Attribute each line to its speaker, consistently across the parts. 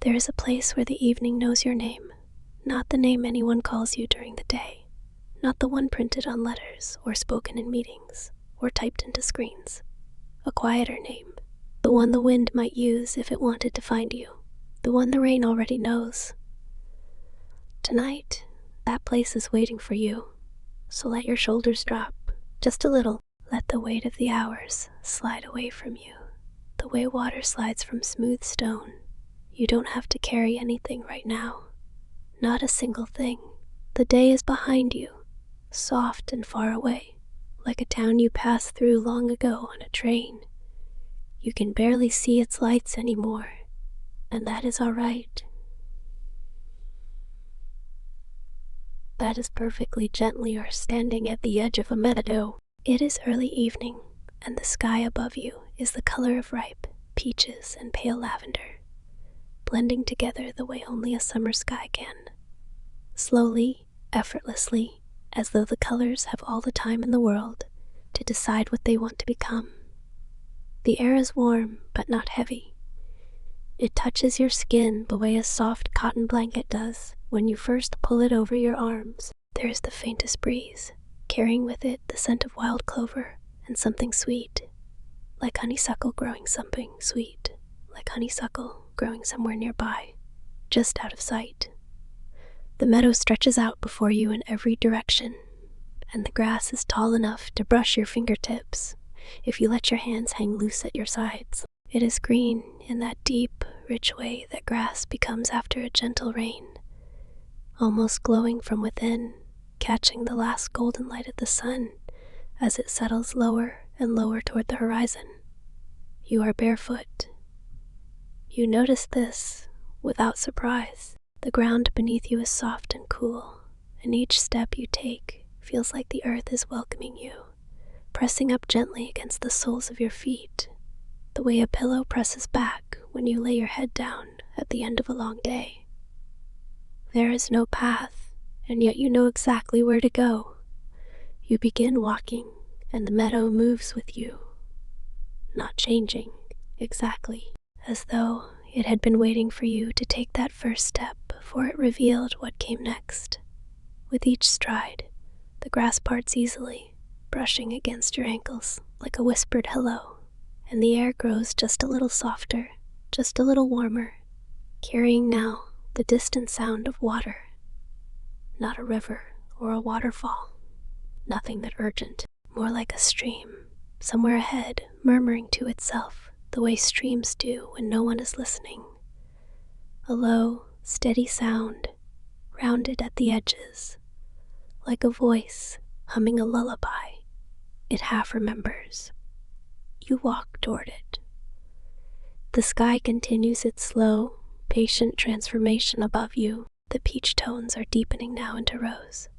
Speaker 1: There is a place where the evening knows your name, not the name anyone calls you during the day, not the one printed on letters or spoken in meetings or typed into screens. A quieter name, the one the wind might use if it wanted to find you, the one the rain already knows. Tonight, that place is waiting for you, so let your shoulders drop, just a little. Let the weight of the hours slide away from you, the way water slides from smooth stone. You don't have to carry anything right now, not a single thing. The day is behind you, soft and far away, like a town you passed through long ago on a train. You can barely see its lights anymore, and that is all right. That is perfectly gently or standing at the edge of a meadow. It is early evening, and the sky above you is the color of ripe peaches and pale lavender, blending together the way only a summer sky can. Slowly, effortlessly, as though the colors have all the time in the world to decide what they want to become. The air is warm, but not heavy. It touches your skin the way a soft cotton blanket does when you first pull it over your arms. There is the faintest breeze, carrying with it the scent of wild clover and something sweet, like honeysuckle growing something sweet, like honeysuckle growing somewhere nearby, just out of sight. The meadow stretches out before you in every direction, and the grass is tall enough to brush your fingertips if you let your hands hang loose at your sides. It is green in that deep, rich way that grass becomes after a gentle rain, almost glowing from within, catching the last golden light of the sun as it settles lower and lower toward the horizon. You are barefoot. You notice this without surprise. The ground beneath you is soft and cool, and each step you take feels like the earth is welcoming you, pressing up gently against the soles of your feet, the way a pillow presses back when you lay your head down at the end of a long day. There is no path, and yet you know exactly where to go. You begin walking, and the meadow moves with you, not changing exactly, as though it had been waiting for you to take that first step before it revealed what came next. With each stride, the grass parts easily, brushing against your ankles like a whispered hello, and the air grows just a little softer, just a little warmer, carrying now the distant sound of water. Not a river or a waterfall, nothing that urgent, more like a stream, somewhere ahead, murmuring to itself the way streams do when no one is listening. A low, steady sound, rounded at the edges, like a voice humming a lullaby it half remembers. You walk toward it. The sky continues its slow, patient transformation above you. The peach tones are deepening now into rose,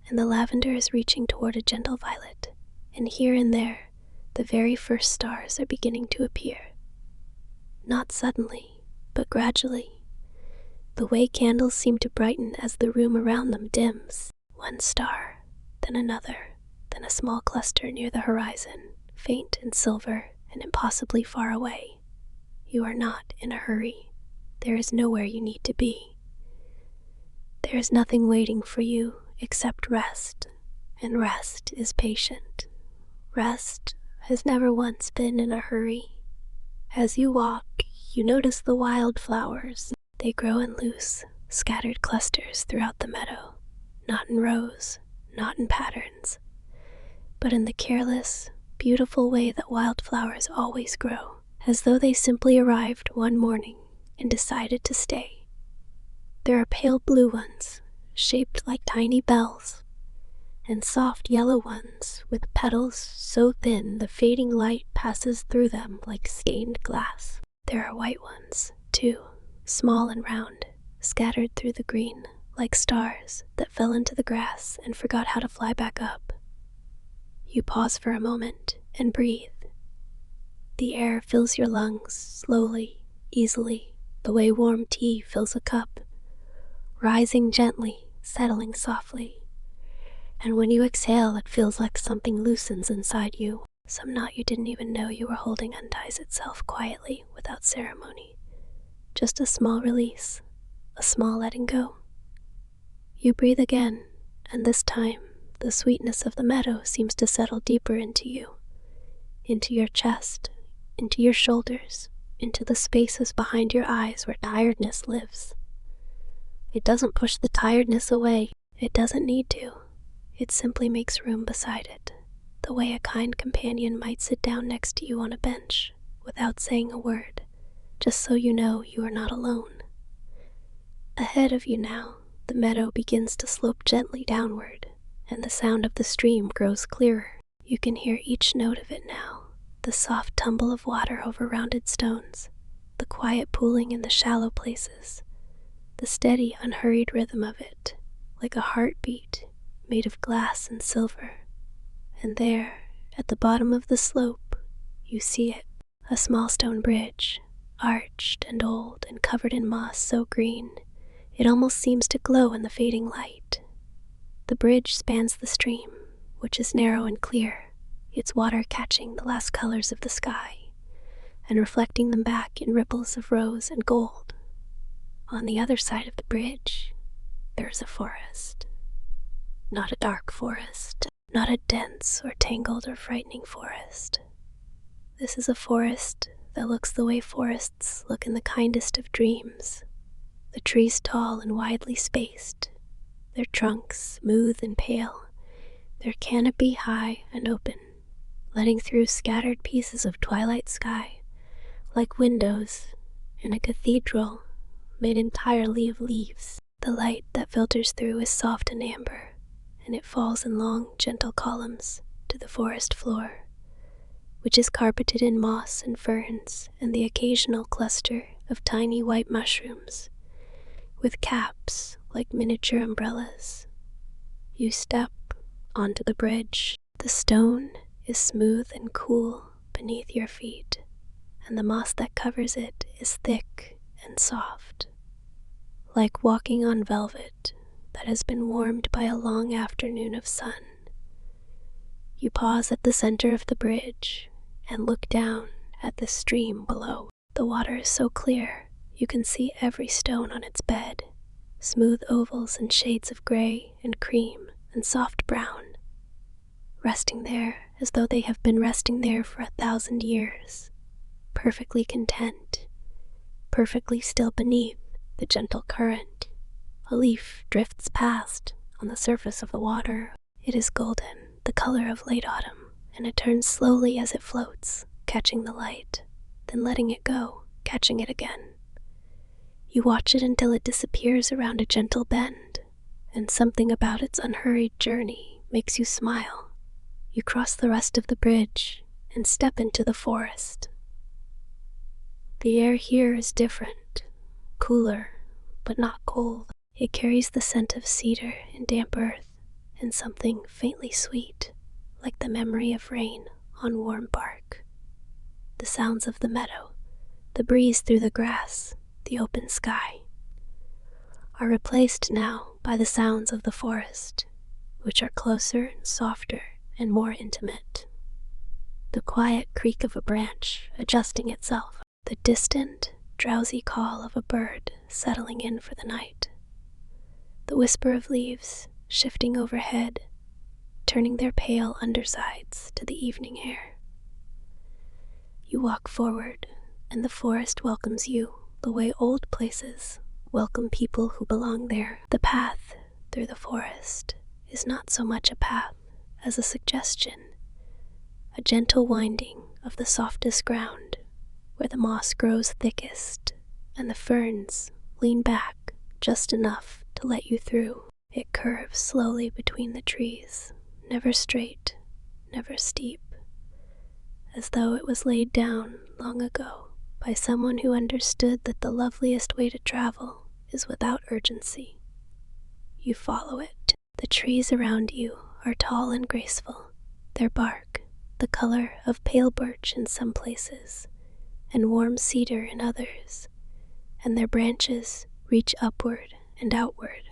Speaker 1: and the lavender is reaching toward a gentle violet, and here and there, the very first stars are beginning to appear. Not suddenly, but gradually, the way candles seem to brighten as the room around them dims. One star, then another, then a small cluster near the horizon, faint and silver and impossibly far away. You are not in a hurry. There is nowhere you need to be. There is nothing waiting for you except rest, and rest is patient. Rest has never once been in a hurry. As you walk, you notice the wildflowers. They grow in loose, scattered clusters throughout the meadow, not in rows, not in patterns, but in the careless, beautiful way that wildflowers always grow, as though they simply arrived one morning and decided to stay. There are pale blue ones, shaped like tiny bells, and soft yellow ones with petals so thin the fading light passes through them like stained glass. There are white ones, too, small and round, scattered through the green, like stars that fell into the grass and forgot how to fly back up. You pause for a moment and breathe. The air fills your lungs slowly, easily, the way warm tea fills a cup, rising gently, settling softly. And when you exhale, it feels like something loosens inside you. Some knot you didn't even know you were holding unties itself quietly without ceremony. just a small release, a small letting go. You breathe again, and this time, the sweetness of the meadow seems to settle deeper into you, into your chest, into your shoulders, into the spaces behind your eyes where tiredness lives. It doesn't push the tiredness away. It doesn't need to. It simply makes room beside it, the way a kind companion might sit down next to you on a bench without saying a word, just so you know you are not alone. Ahead of you now, the meadow begins to slope gently downward, and the sound of the stream grows clearer. You can hear each note of it now, the soft tumble of water over rounded stones, the quiet pooling in the shallow places, the steady, unhurried rhythm of it, like a heartbeat made of glass and silver. And there, at the bottom of the slope, you see it, a small stone bridge, arched and old and covered in moss so green, it almost seems to glow in the fading light. The bridge spans the stream, which is narrow and clear, its water catching the last colors of the sky and reflecting them back in ripples of rose and gold. On the other side of the bridge, there is a forest. Not a dark forest, not a dense or tangled or frightening forest. This is a forest that looks the way forests look in the kindest of dreams. The trees tall and widely spaced, their trunks smooth and pale, their canopy high and open, letting through scattered pieces of twilight sky, like windows in a cathedral made entirely of leaves. The light that filters through is soft and amber, and it falls in long, gentle columns to the forest floor, which is carpeted in moss and ferns and the occasional cluster of tiny white mushrooms, with caps like miniature umbrellas. You step onto the bridge. The stone is smooth and cool beneath your feet, and the moss that covers it is thick and soft, like walking on velvet that has been warmed by a long afternoon of sun. You pause at the center of the bridge and look down at the stream below. The water is so clear you can see every stone on its bed, smooth ovals and shades of gray and cream and soft brown, resting there as though they have been resting there for 1,000 years, perfectly content, perfectly still beneath the gentle current. A leaf drifts past on the surface of the water. It is golden, the color of late autumn, and it turns slowly as it floats, catching the light, then letting it go, catching it again. You watch it until it disappears around a gentle bend, and something about its unhurried journey makes you smile. You cross the rest of the bridge and step into the forest. The air here is different, cooler, but not cold. It carries the scent of cedar and damp earth and something faintly sweet, like the memory of rain on warm bark. The sounds of the meadow, the breeze through the grass, the open sky, are replaced now by the sounds of the forest, which are closer and softer and more intimate. The quiet creak of a branch adjusting itself, the distant, drowsy call of a bird settling in for the night, the whisper of leaves shifting overhead, turning their pale undersides to the evening air. You walk forward, and the forest welcomes you the way old places welcome people who belong there. The path through the forest is not so much a path as a suggestion, a gentle winding of the softest ground, where the moss grows thickest and the ferns lean back just enough to let you through. It curves slowly between the trees, never straight, never steep, as though it was laid down long ago by someone who understood that the loveliest way to travel is without urgency. You follow it. The trees around you are tall and graceful, their bark the color of pale birch in some places and warm cedar in others, and their branches reach upward and outward,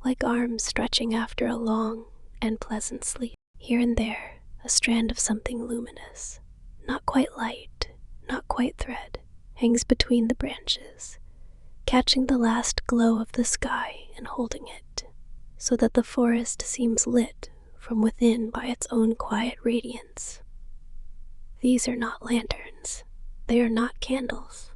Speaker 1: like arms stretching after a long and pleasant sleep. Here and there, a strand of something luminous, not quite light, not quite thread, hangs between the branches, catching the last glow of the sky and holding it, so that the forest seems lit from within by its own quiet radiance. These are not lanterns. They are not candles.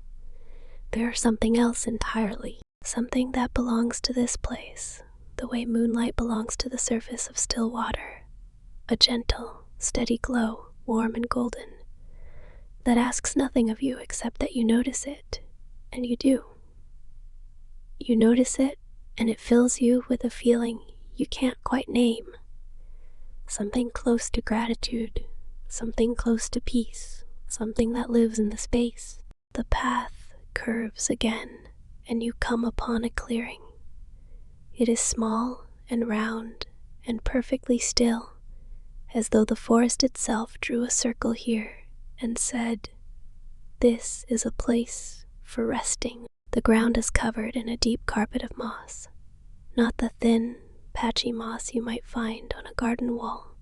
Speaker 1: They are something else entirely, something that belongs to this place, the way moonlight belongs to the surface of still water. A gentle, steady glow, warm and golden, that asks nothing of you except that you notice it, and you do. You notice it, and it fills you with a feeling you can't quite name. Something close to gratitude, something close to peace, something that lives in the space. The path curves again, and you come upon a clearing. It is small and round and perfectly still, as though the forest itself drew a circle here and said, "This is a place for resting." The ground is covered in a deep carpet of moss, not the thin, patchy moss you might find on a garden wall,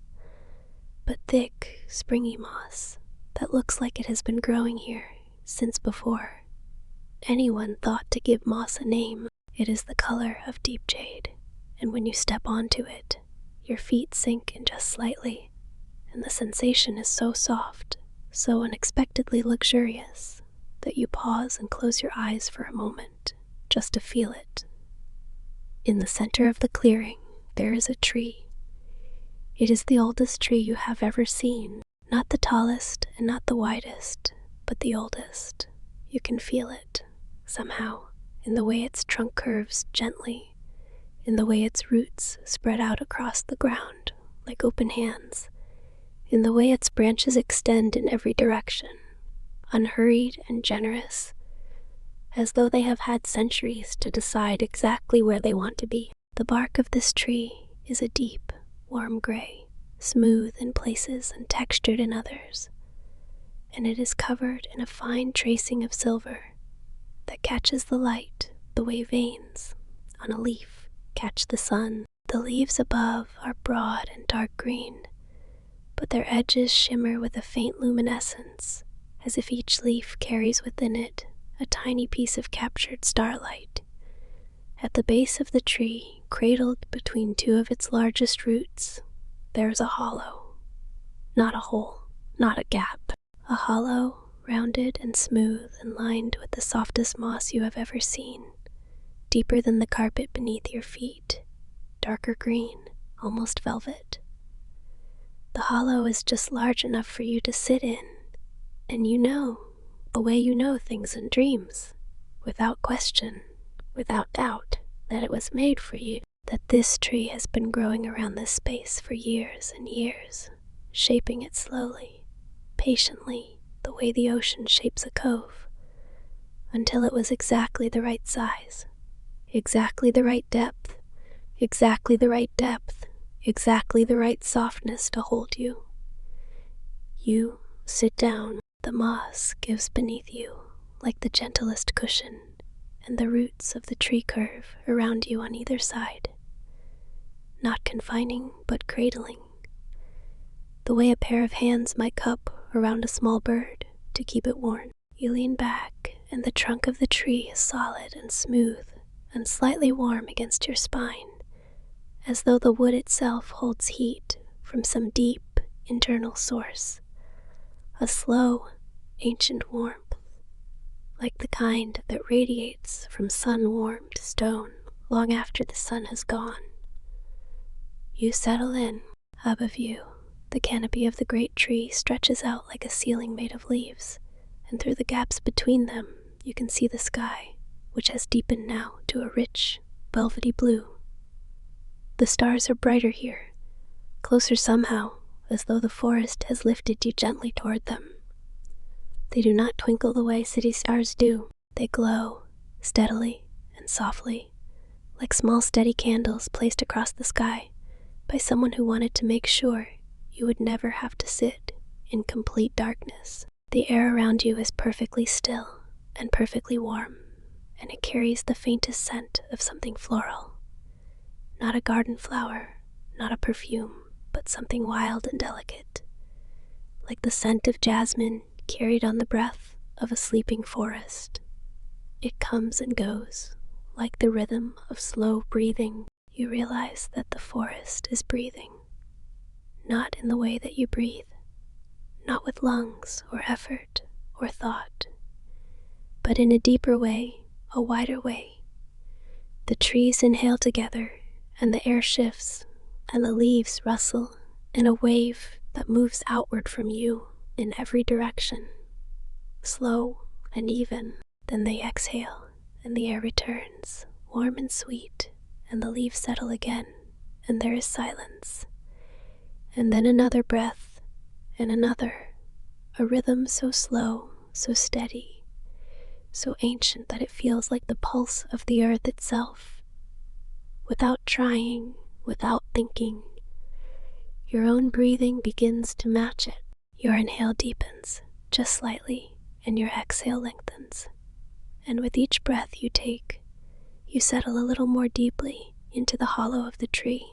Speaker 1: but thick, springy moss that looks like it has been growing here since before anyone thought to give moss a name. It is the color of deep jade, and when you step onto it, your feet sink in just slightly, and the sensation is so soft, so unexpectedly luxurious, that you pause and close your eyes for a moment, just to feel it. In the center of the clearing, there is a tree. It is the oldest tree you have ever seen, not the tallest and not the widest, but the oldest. You can feel it, somehow, in the way its trunk curves gently, in the way its roots spread out across the ground like open hands, in the way its branches extend in every direction, unhurried and generous, as though they have had centuries to decide exactly where they want to be. The bark of this tree is a deep, warm gray, smooth in places and textured in others, and it is covered in a fine tracing of silver that catches the light the way veins on a leaf catch the sun. The leaves above are broad and dark green, but their edges shimmer with a faint luminescence, as if each leaf carries within it a tiny piece of captured starlight. At the base of the tree, cradled between two of its largest roots, there is a hollow. Not a hole, not a gap. A hollow, rounded and smooth and lined with the softest moss you have ever seen, deeper than the carpet beneath your feet, darker green, almost velvet. The hollow is just large enough for you to sit in, and you know, the way you know things in dreams, without question, without doubt, that it was made for you, that this tree has been growing around this space for years and years, shaping it slowly, patiently, the way the ocean shapes a cove, until it was exactly the right size, exactly the right depth, exactly the right depth, exactly the right softness to hold you. You sit down, the moss gives beneath you like the gentlest cushion, and the roots of the tree curve around you on either side, not confining but cradling, the way a pair of hands might cup around a small bird to keep it warm. You lean back, and the trunk of the tree is solid and smooth and slightly warm against your spine, as though the wood itself holds heat from some deep internal source, a slow, ancient warmth, like the kind that radiates from sun-warmed stone long after the sun has gone. You settle in. Above you, the canopy of the great tree stretches out like a ceiling made of leaves, and through the gaps between them you can see the sky, which has deepened now to a rich, velvety blue. The stars are brighter here, closer somehow, as though the forest has lifted you gently toward them. They do not twinkle the way city stars do. They glow, steadily and softly, like small steady candles placed across the sky by someone who wanted to make sure you would never have to sit in complete darkness. The air around you is perfectly still and perfectly warm, and it carries the faintest scent of something floral. Not a garden flower, not a perfume, but something wild and delicate, like the scent of jasmine carried on the breath of a sleeping forest. It comes and goes, like the rhythm of slow breathing. You realize that the forest is breathing, not in the way that you breathe, not with lungs or effort or thought, but in a deeper way, a wider way. The trees inhale together, and the air shifts, and the leaves rustle in a wave that moves outward from you in every direction, slow and even. Then they exhale, and the air returns, warm and sweet, and the leaves settle again, and there is silence. And then another breath, and another, a rhythm so slow, so steady, so ancient that it feels like the pulse of the earth itself. Without trying, without thinking, your own breathing begins to match it. Your inhale deepens, just slightly, and your exhale lengthens. And with each breath you take, you settle a little more deeply into the hollow of the tree,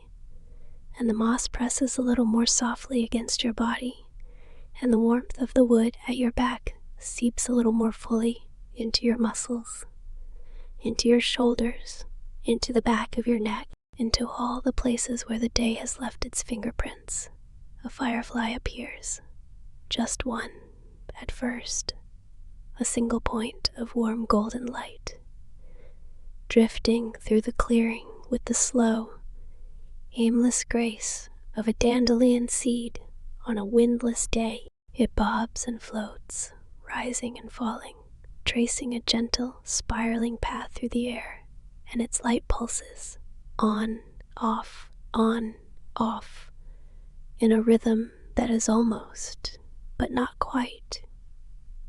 Speaker 1: and the moss presses a little more softly against your body, and the warmth of the wood at your back seeps a little more fully into your muscles, into your shoulders, into the back of your neck, into all the places where the day has left its fingerprints. A firefly appears, just one at first, a single point of warm golden light, drifting through the clearing with the slow, aimless grace of a dandelion seed on a windless day. It bobs and floats, rising and falling, tracing a gentle, spiraling path through the air, and its light pulses, on, off, in a rhythm that is almost, but not quite,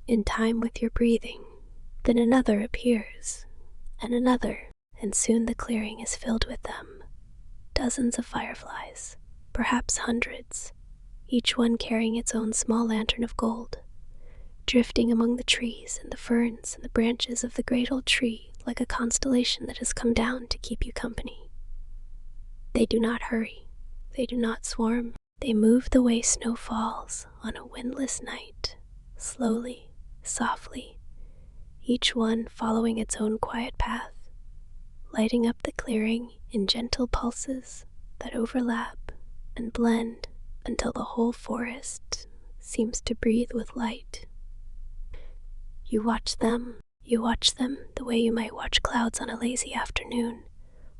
Speaker 1: in time with your breathing. Then another appears, and another, and soon the clearing is filled with them. Dozens of fireflies, perhaps hundreds, each one carrying its own small lantern of gold, drifting among the trees and the ferns and the branches of the great old tree like a constellation that has come down to keep you company. They do not hurry, they do not swarm, they move the way snow falls on a windless night, slowly, softly, each one following its own quiet path, lighting up the clearing in gentle pulses that overlap and blend until the whole forest seems to breathe with light. You watch them the way you might watch clouds on a lazy afternoon,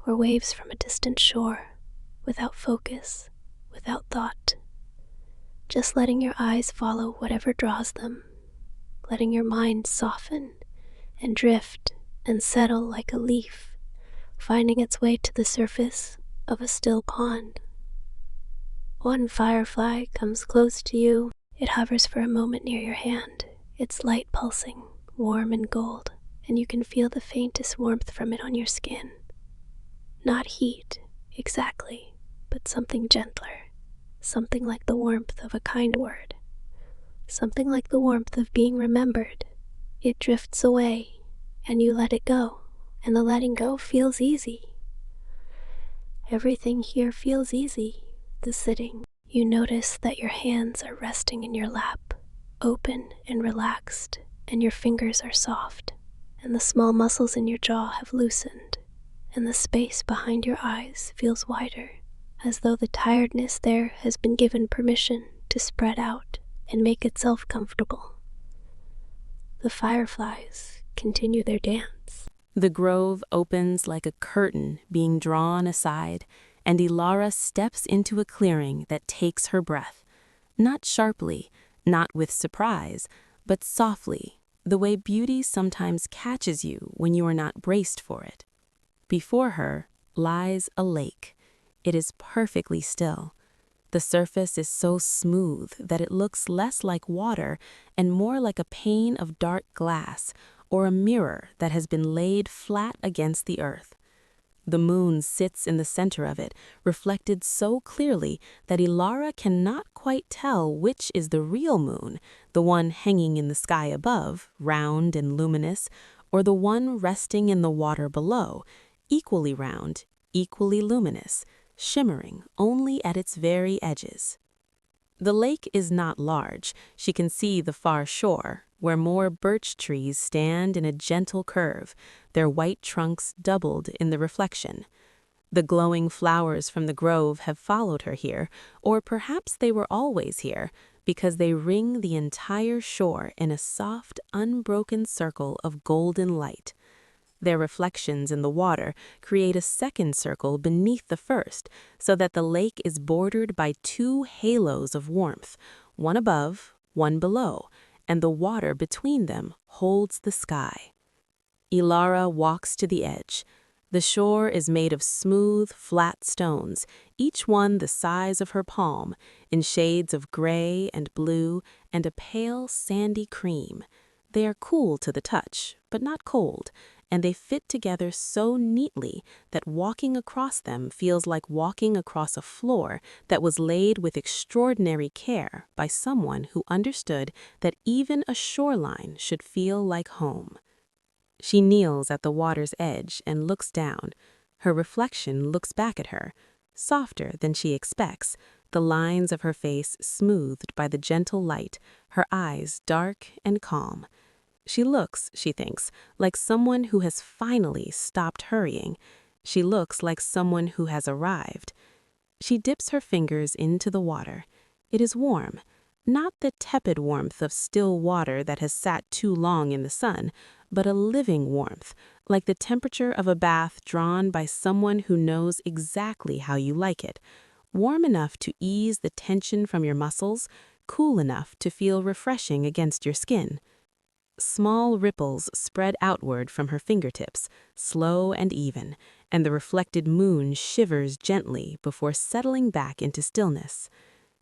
Speaker 1: or waves from a distant shore, without focus, without thought, just letting your eyes follow whatever draws them, letting your mind soften and drift and settle like a leaf, finding its way to the surface of a still pond. One firefly comes close to you. It hovers for a moment near your hand, its light pulsing, warm and gold, and you can feel the faintest warmth from it on your skin. Not heat, exactly, but something gentler, something like the warmth of a kind word, something like the warmth of being remembered. It drifts away, and you let it go, and the letting go feels easy. Everything here feels easy. The sitting. You notice that your hands are resting in your lap, open and relaxed, and your fingers are soft, and the small muscles in your jaw have loosened, and the space behind your eyes feels wider, as though the tiredness there has been given permission to spread out and make itself comfortable. The fireflies continue their dance.
Speaker 2: The grove opens like a curtain being drawn aside, and Ilara steps into a clearing that takes her breath, not sharply, not with surprise, but softly, the way beauty sometimes catches you when you are not braced for it. Before her lies a lake. It is perfectly still. The surface is so smooth that it looks less like water and more like a pane of dark glass or a mirror that has been laid flat against the earth. The moon sits in the center of it, reflected so clearly that Ilara cannot quite tell which is the real moon, the one hanging in the sky above, round and luminous, or the one resting in the water below, equally round, equally luminous, shimmering only at its very edges. The lake is not large. She can see the far shore, where more birch trees stand in a gentle curve, their white trunks doubled in the reflection. The glowing flowers from the grove have followed her here, or perhaps they were always here, because they ring the entire shore in a soft, unbroken circle of golden light. Their reflections in the water create a second circle beneath the first, so that the lake is bordered by two halos of warmth, one above, one below, and the water between them holds the sky. Ilara walks to the edge. The shore is made of smooth, flat stones, each one the size of her palm, in shades of gray and blue and a pale, sandy cream. They are cool to the touch, but not cold, and they fit together so neatly that walking across them feels like walking across a floor that was laid with extraordinary care by someone who understood that even a shoreline should feel like home. She kneels at the water's edge and looks down. Her reflection looks back at her, softer than she expects, the lines of her face smoothed by the gentle light, her eyes dark and calm. She looks, she thinks, like someone who has finally stopped hurrying. She looks like someone who has arrived. She dips her fingers into the water. It is warm, not the tepid warmth of still water that has sat too long in the sun, but a living warmth, like the temperature of a bath drawn by someone who knows exactly how you like it, warm enough to ease the tension from your muscles, cool enough to feel refreshing against your skin. Small ripples spread outward from her fingertips, slow and even, and the reflected moon shivers gently before settling back into stillness.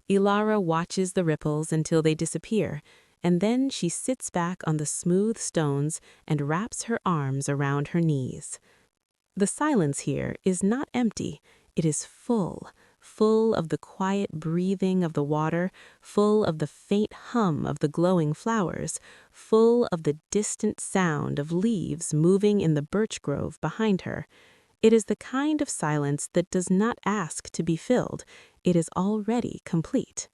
Speaker 2: Ilara watches the ripples until they disappear, and then she sits back on the smooth stones and wraps her arms around her knees. The silence here is not empty, it is full of the quiet breathing of the water, full of the faint hum of the glowing flowers, full of the distant sound of leaves moving in the birch grove behind her. It is the kind of silence that does not ask to be filled, it is already complete.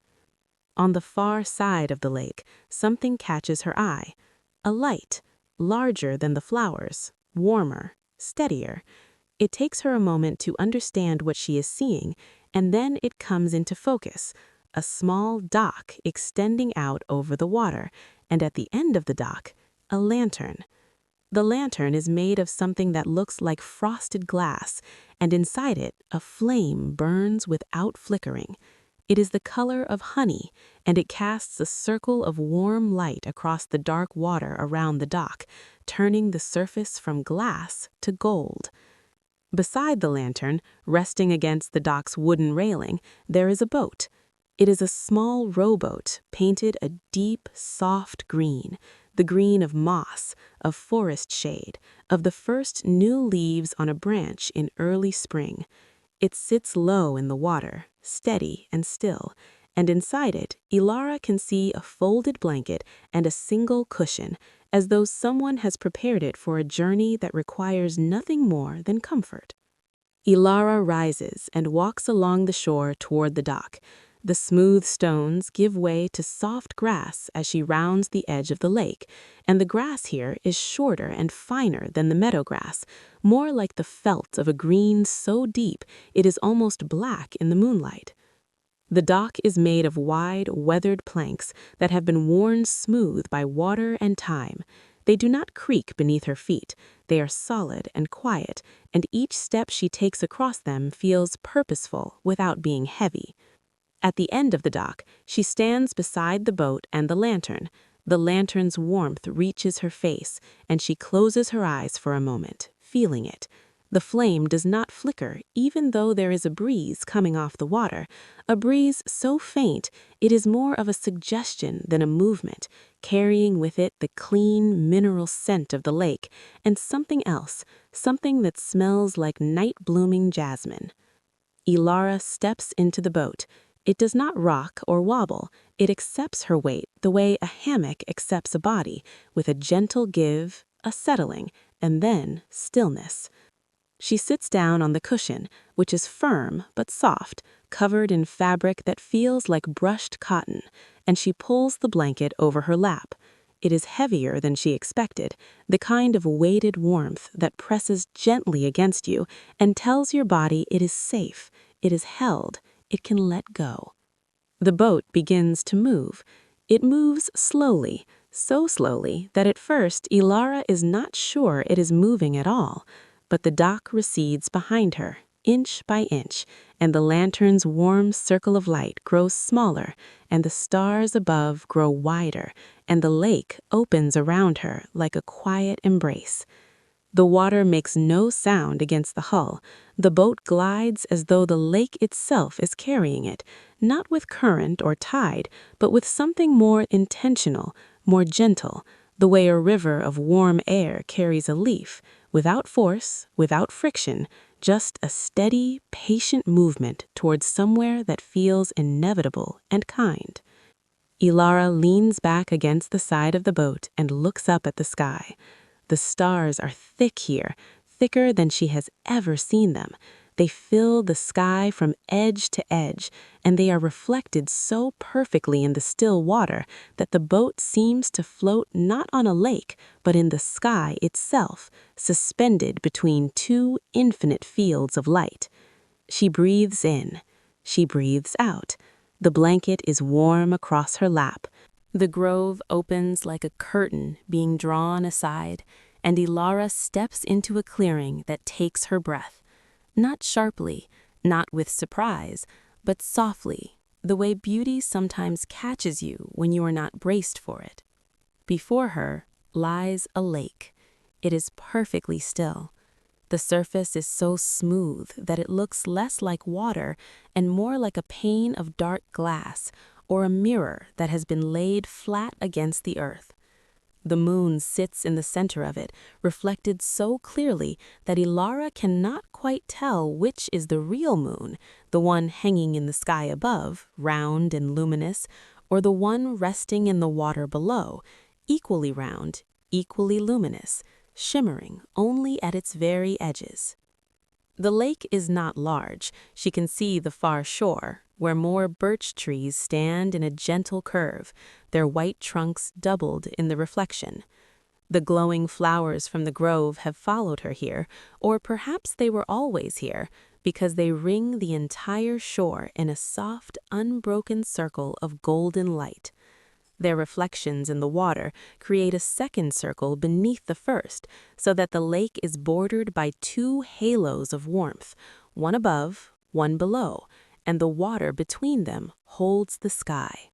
Speaker 2: On the far side of the lake, something catches her eye. A light, larger than the flowers, warmer, steadier. It takes her a moment to understand what she is seeing, and then it comes into focus, a small dock extending out over the water, and at the end of the dock, a lantern. The lantern is made of something that looks like frosted glass, and inside it, a flame burns without flickering. It is the color of honey, and it casts a circle of warm light across the dark water around the dock, turning the surface from glass to gold. Beside the lantern, resting against the dock's wooden railing, there is a boat. It is a small rowboat painted a deep, soft green, the green of moss, of forest shade, of the first new leaves on a branch in early spring. It sits low in the water, steady and still, and inside it, Ilara can see a folded blanket and a single cushion, as though someone has prepared it for a journey that requires nothing more than comfort. Ilara rises and walks along the shore toward the dock. The smooth stones give way to soft grass as she rounds the edge of the lake, and the grass here is shorter and finer than the meadow grass, more like the felt of a green so deep it is almost black in the moonlight. The dock is made of wide, weathered planks that have been worn smooth by water and time. They do not creak beneath her feet. They are solid and quiet, and each step she takes across them feels purposeful without being heavy. At the end of the dock, she stands beside the boat and the lantern. The lantern's warmth reaches her face, and she closes her eyes for a moment, feeling it. The flame does not flicker, even though there is a breeze coming off the water, a breeze so faint it is more of a suggestion than a movement, carrying with it the clean, mineral scent of the lake, and something else, something that smells like night-blooming jasmine. Ilara steps into the boat. It does not rock or wobble. It accepts her weight the way a hammock accepts a body, with a gentle give, a settling, and then stillness. She sits down on the cushion, which is firm but soft, covered in fabric that feels like brushed cotton, and she pulls the blanket over her lap. It is heavier than she expected, the kind of weighted warmth that presses gently against you and tells your body it is safe, it is held, it can let go. The boat begins to move. It moves slowly, so slowly that at first Ilara is not sure it is moving at all, but the dock recedes behind her, inch by inch, and the lantern's warm circle of light grows smaller, and the stars above grow wider, and the lake opens around her like a quiet embrace. The water makes no sound against the hull. The boat glides as though the lake itself is carrying it, not with current or tide, but with something more intentional, more gentle, the way a river of warm air carries a leaf, without force, without friction, just a steady, patient movement towards somewhere that feels inevitable and kind. Ilara leans back against the side of the boat and looks up at the sky. The stars are thick here, thicker than she has ever seen them. They fill the sky from edge to edge, and they are reflected so perfectly in the still water that the boat seems to float not on a lake, but in the sky itself, suspended between two infinite fields of light. She breathes in. She breathes out. The blanket is warm across her lap. The grove opens like a curtain being drawn aside, and Ilara steps into a clearing that takes her breath. Not sharply, not with surprise, but softly, the way beauty sometimes catches you when you are not braced for it. Before her lies a lake. It is perfectly still. The surface is so smooth that it looks less like water and more like a pane of dark glass or a mirror that has been laid flat against the earth. The moon sits in the center of it, reflected so clearly that Ilara cannot quite tell which is the real moon, the one hanging in the sky above, round and luminous, or the one resting in the water below, equally round, equally luminous, shimmering only at its very edges. The lake is not large. She can see the far shore, where more birch trees stand in a gentle curve, their white trunks doubled in the reflection. The glowing flowers from the grove have followed her here, or perhaps they were always here, because they ring the entire shore in a soft, unbroken circle of golden light. Their reflections in the water create a second circle beneath the first, so that the lake is bordered by two halos of warmth, one above, one below, and the water between them holds the sky.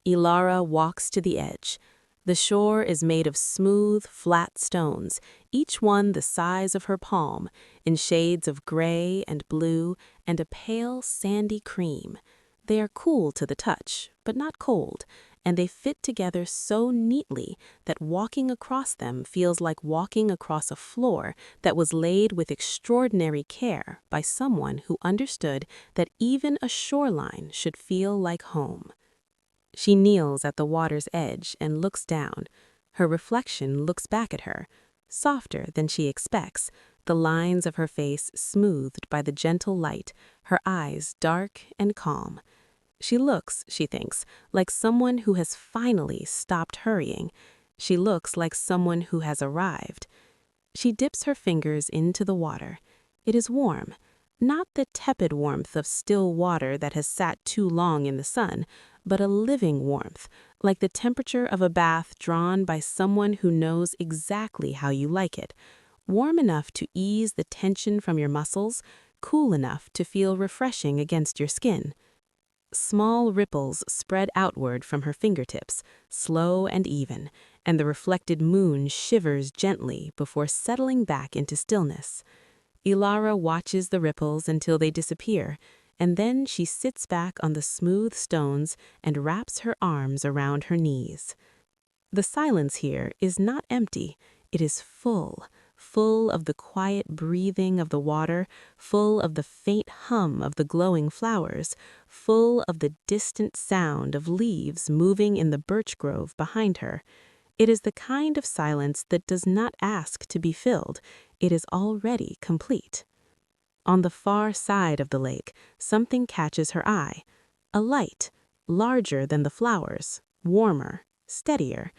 Speaker 2: Ilara walks to the edge. The shore is made of smooth, flat stones, each one the size of her palm, in shades of gray and blue and a pale, sandy cream. They are cool to the touch, but not cold, and they fit together so neatly that walking across them feels like walking across a floor that was laid with extraordinary care by someone who understood that even a shoreline should feel like home. She kneels at the water's edge and looks down. Her reflection looks back at her, softer than she expects, the lines of her face smoothed by the gentle light, her eyes dark and calm. She looks, she thinks, like someone who has finally stopped hurrying. She looks like someone who has arrived. She dips her fingers into the water. It is warm, not the tepid warmth of still water that has sat too long in the sun, but a living warmth, like the temperature of a bath drawn by someone who knows exactly how you like it, warm enough to ease the tension from your muscles, cool enough to feel refreshing against your skin. Small ripples spread outward from her fingertips, slow and even, and the reflected moon shivers gently before settling back into stillness. Ilara watches the ripples until they disappear, and then she sits back on the smooth stones and wraps her arms around her knees. The silence here is not empty, it is full, full of the quiet breathing of the water, full of the faint hum of the glowing flowers, full of the distant sound of leaves moving in the birch grove behind her. It is the kind of silence that does not ask to be filled, it is already complete. On the far side of the lake, something catches her eye. A light, larger than the flowers, warmer, steadier.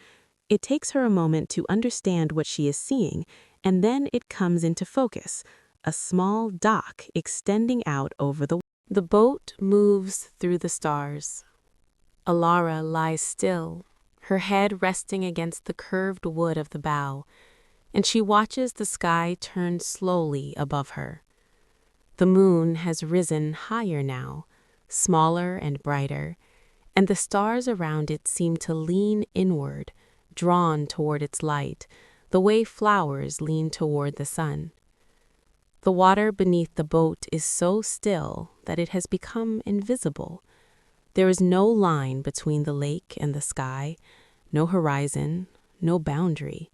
Speaker 2: It takes her a moment to understand what she is seeing, and then it comes into focus, a small dock extending out over the. The boat moves through the stars. Alara lies still, her head resting against the curved wood of the bow, and she watches the sky turn slowly above her. The moon has risen higher now, smaller and brighter, and the stars around it seem to lean inward, drawn toward its light, the way flowers lean toward the sun. The water beneath the boat is so still that it has become invisible. There is no line between the lake and the sky, no horizon, no boundary.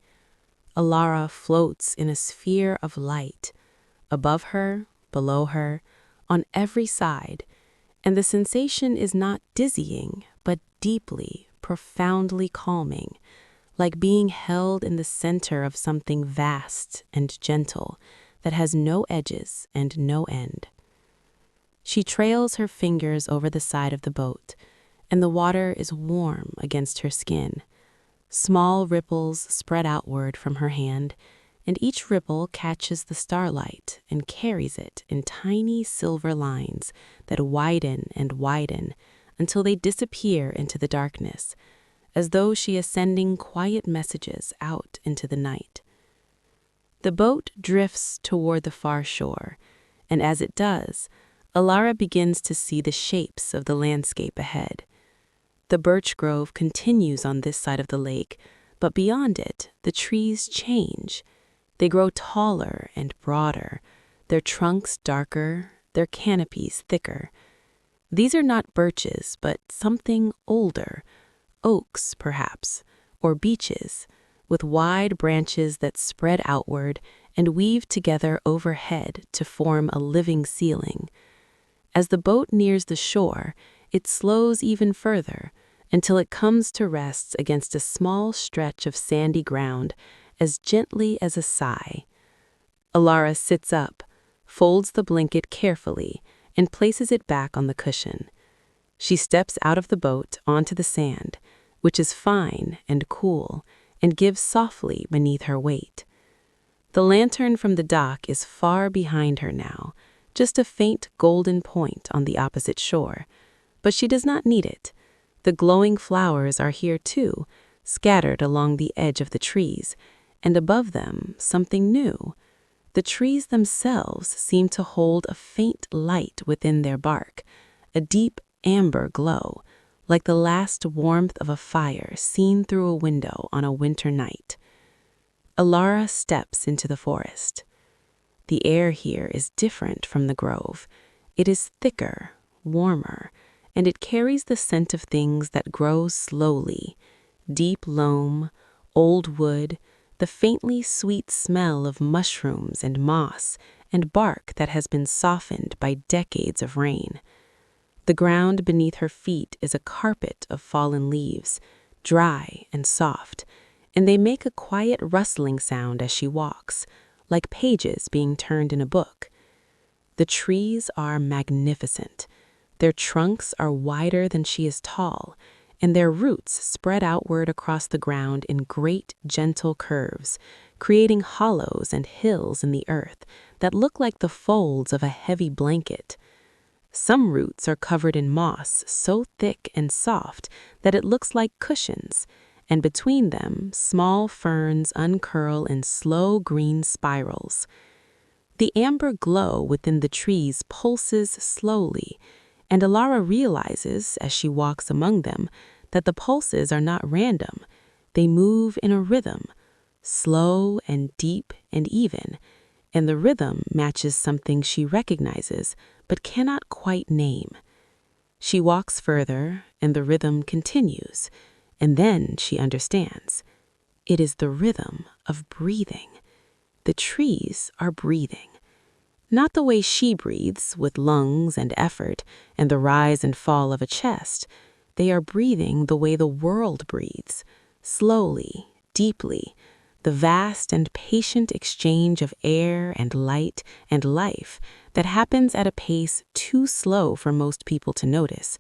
Speaker 2: Alara floats in a sphere of light, above her, below her, on every side, and the sensation is not dizzying, but deeply, profoundly calming, like being held in the center of something vast and gentle that has no edges and no end. She trails her fingers over the side of the boat, and the water is warm against her skin. Small ripples spread outward from her hand, and each ripple catches the starlight and carries it in tiny silver lines that widen and widen until they disappear into the darkness, as though she is sending quiet messages out into the night. The boat drifts toward the far shore, and as it does, Alara begins to see the shapes of the landscape ahead. The birch grove continues on this side of the lake, but beyond it, the trees change. They grow taller and broader, their trunks darker, their canopies thicker. These are not birches, but something older, oaks perhaps, or beeches, with wide branches that spread outward and weave together overhead to form a living ceiling. As the boat nears the shore, it slows even further until it comes to rest against a small stretch of sandy ground as gently as a sigh. Alara sits up, folds the blanket carefully, and places it back on the cushion. She steps out of the boat onto the sand, which is fine and cool, and gives softly beneath her weight. The lantern from the dock is far behind her now, just a faint golden point on the opposite shore, but she does not need it. The glowing flowers are here too, scattered along the edge of the trees, and above them something new. The trees themselves seem to hold a faint light within their bark, a deep amber glow, like the last warmth of a fire seen through a window on a winter night. Alara steps into the forest. The air here is different from the grove. It is thicker, warmer, and it carries the scent of things that grow slowly: deep loam, old wood, the faintly sweet smell of mushrooms and moss, and bark that has been softened by decades of rain. The ground beneath her feet is a carpet of fallen leaves, dry and soft, and they make a quiet rustling sound as she walks, like pages being turned in a book. The trees are magnificent. Their trunks are wider than she is tall, and their roots spread outward across the ground in great, gentle curves, creating hollows and hills in the earth that look like the folds of a heavy blanket. Some roots are covered in moss so thick and soft that it looks like cushions, and between them, small ferns uncurl in slow green spirals. The amber glow within the trees pulses slowly, and Alara realizes, as she walks among them, that the pulses are not random. They move in a rhythm, slow and deep and even, and the rhythm matches something she recognizes but cannot quite name. She walks further, and the rhythm continues, and then she understands. It is the rhythm of breathing. The trees are breathing. Not the way she breathes, with lungs and effort, and the rise and fall of a chest. They are breathing the way the world breathes, slowly, deeply, the vast and patient exchange of air and light and life that happens at a pace too slow for most people to notice.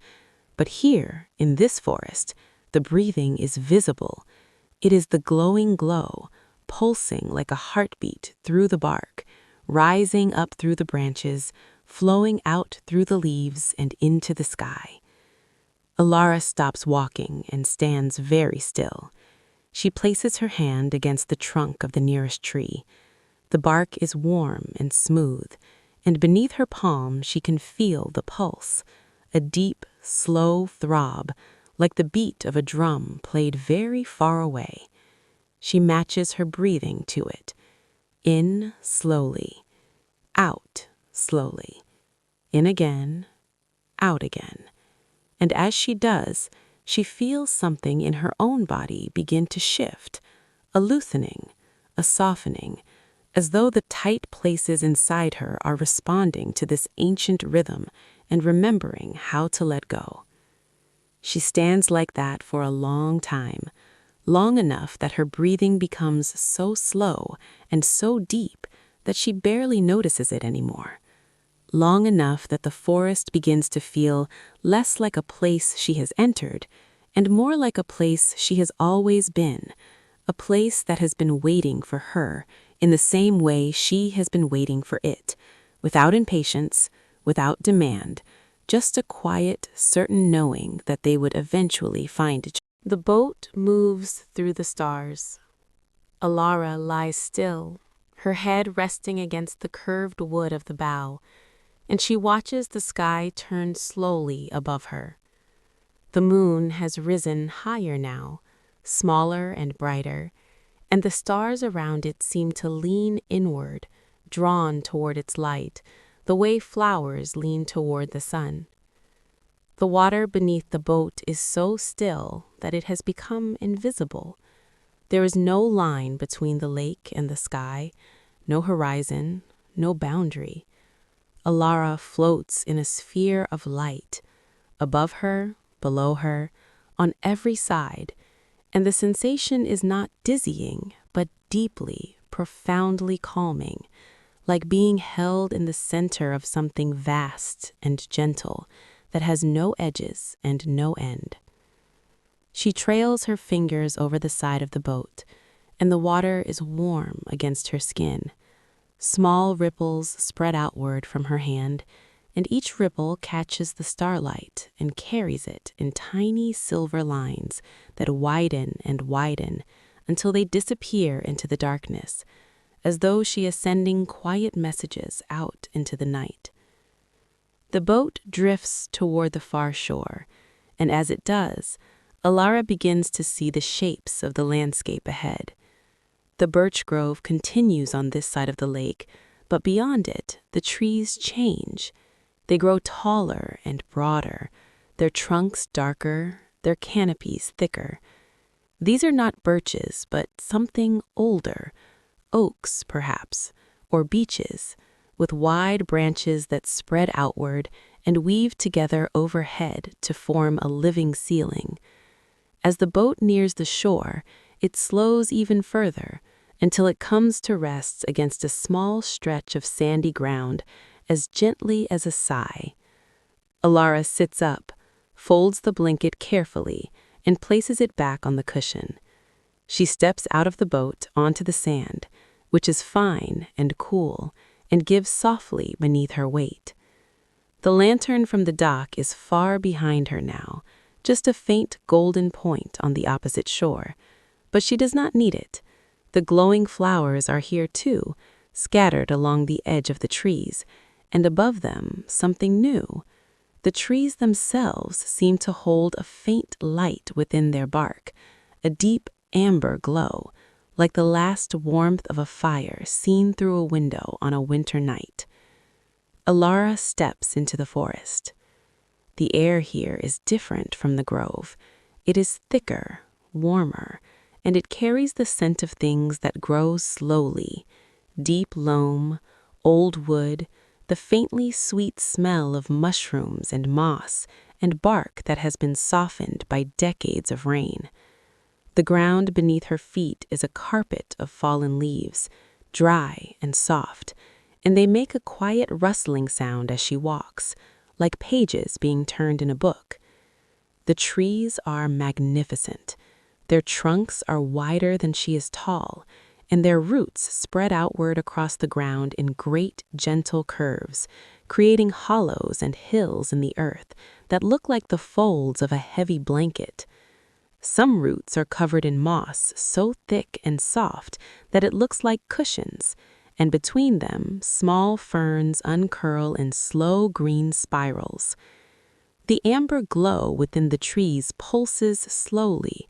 Speaker 2: But here, in this forest, the breathing is visible. It is the glowing glow, pulsing like a heartbeat through the bark, rising up through the branches, flowing out through the leaves and into the sky. Alara stops walking and stands very still. She places her hand against the trunk of the nearest tree. The bark is warm and smooth, and beneath her palm she can feel the pulse, a deep, slow throb, like the beat of a drum played very far away. She matches her breathing to it. In slowly, out slowly, in again, out again. And as she does, she feels something in her own body begin to shift, a loosening, a softening, as though the tight places inside her are responding to this ancient rhythm and remembering how to let go. She stands like that for a long time, long enough that her breathing becomes so slow and so deep that she barely notices it anymore. Long enough that the forest begins to feel less like a place she has entered and more like a place she has always been, a place that has been waiting for her in the same way she has been waiting for it, without impatience, without demand, just a quiet, certain knowing that they would eventually find each other. The boat moves through the stars. Alara lies still, her head resting against the curved wood of the bow, and she watches the sky turn slowly above her. The moon has risen higher now, smaller and brighter, and the stars around it seem to lean inward, drawn toward its light, the way flowers lean toward the sun. The water beneath the boat is so still that it has become invisible. There is no line between the lake and the sky, no horizon, no boundary. Alara floats in a sphere of light, above her, below her, on every side, and the sensation is not dizzying, but deeply, profoundly calming, like being held in the center of something vast and gentle that has no edges and no end. She trails her fingers over the side of the boat, and the water is warm against her skin. Small ripples spread outward from her hand, and each ripple catches the starlight and carries it in tiny silver lines that widen and widen until they disappear into the darkness, as though she is sending quiet messages out into the night. The boat drifts toward the far shore, and as it does, Alara begins to see the shapes of the landscape ahead. The birch grove continues on this side of the lake, but beyond it, the trees change. They grow taller and broader, their trunks darker, their canopies thicker. These are not birches, but something older, oaks perhaps, or beeches, with wide branches that spread outward and weave together overhead to form a living ceiling. As the boat nears the shore, it slows even further until it comes to rest against a small stretch of sandy ground as gently as a sigh. Alara sits up, folds the blanket carefully, and places it back on the cushion. She steps out of the boat onto the sand, which is fine and cool, and gives softly beneath her weight. The lantern from the dock is far behind her now, just a faint golden point on the opposite shore, but she does not need it. The glowing flowers are here too, scattered along the edge of the trees, and above them something new. The trees themselves seem to hold a faint light within their bark, a deep amber glow, like the last warmth of a fire seen through a window on a winter night. Alara steps into the forest. The air here is different from the grove. It is thicker, warmer, and it carries the scent of things that grow slowly: deep loam, old wood, the faintly sweet smell of mushrooms and moss and bark that has been softened by decades of rain. The ground beneath her feet is a carpet of fallen leaves, dry and soft, and they make a quiet rustling sound as she walks, like pages being turned in a book. The trees are magnificent. Their trunks are wider than she is tall, and their roots spread outward across the ground in great, gentle curves, creating hollows and hills in the earth that look like the folds of a heavy blanket. Some roots are covered in moss so thick and soft that it looks like cushions, and between them, small ferns uncurl in slow green spirals. The amber glow within the trees pulses slowly,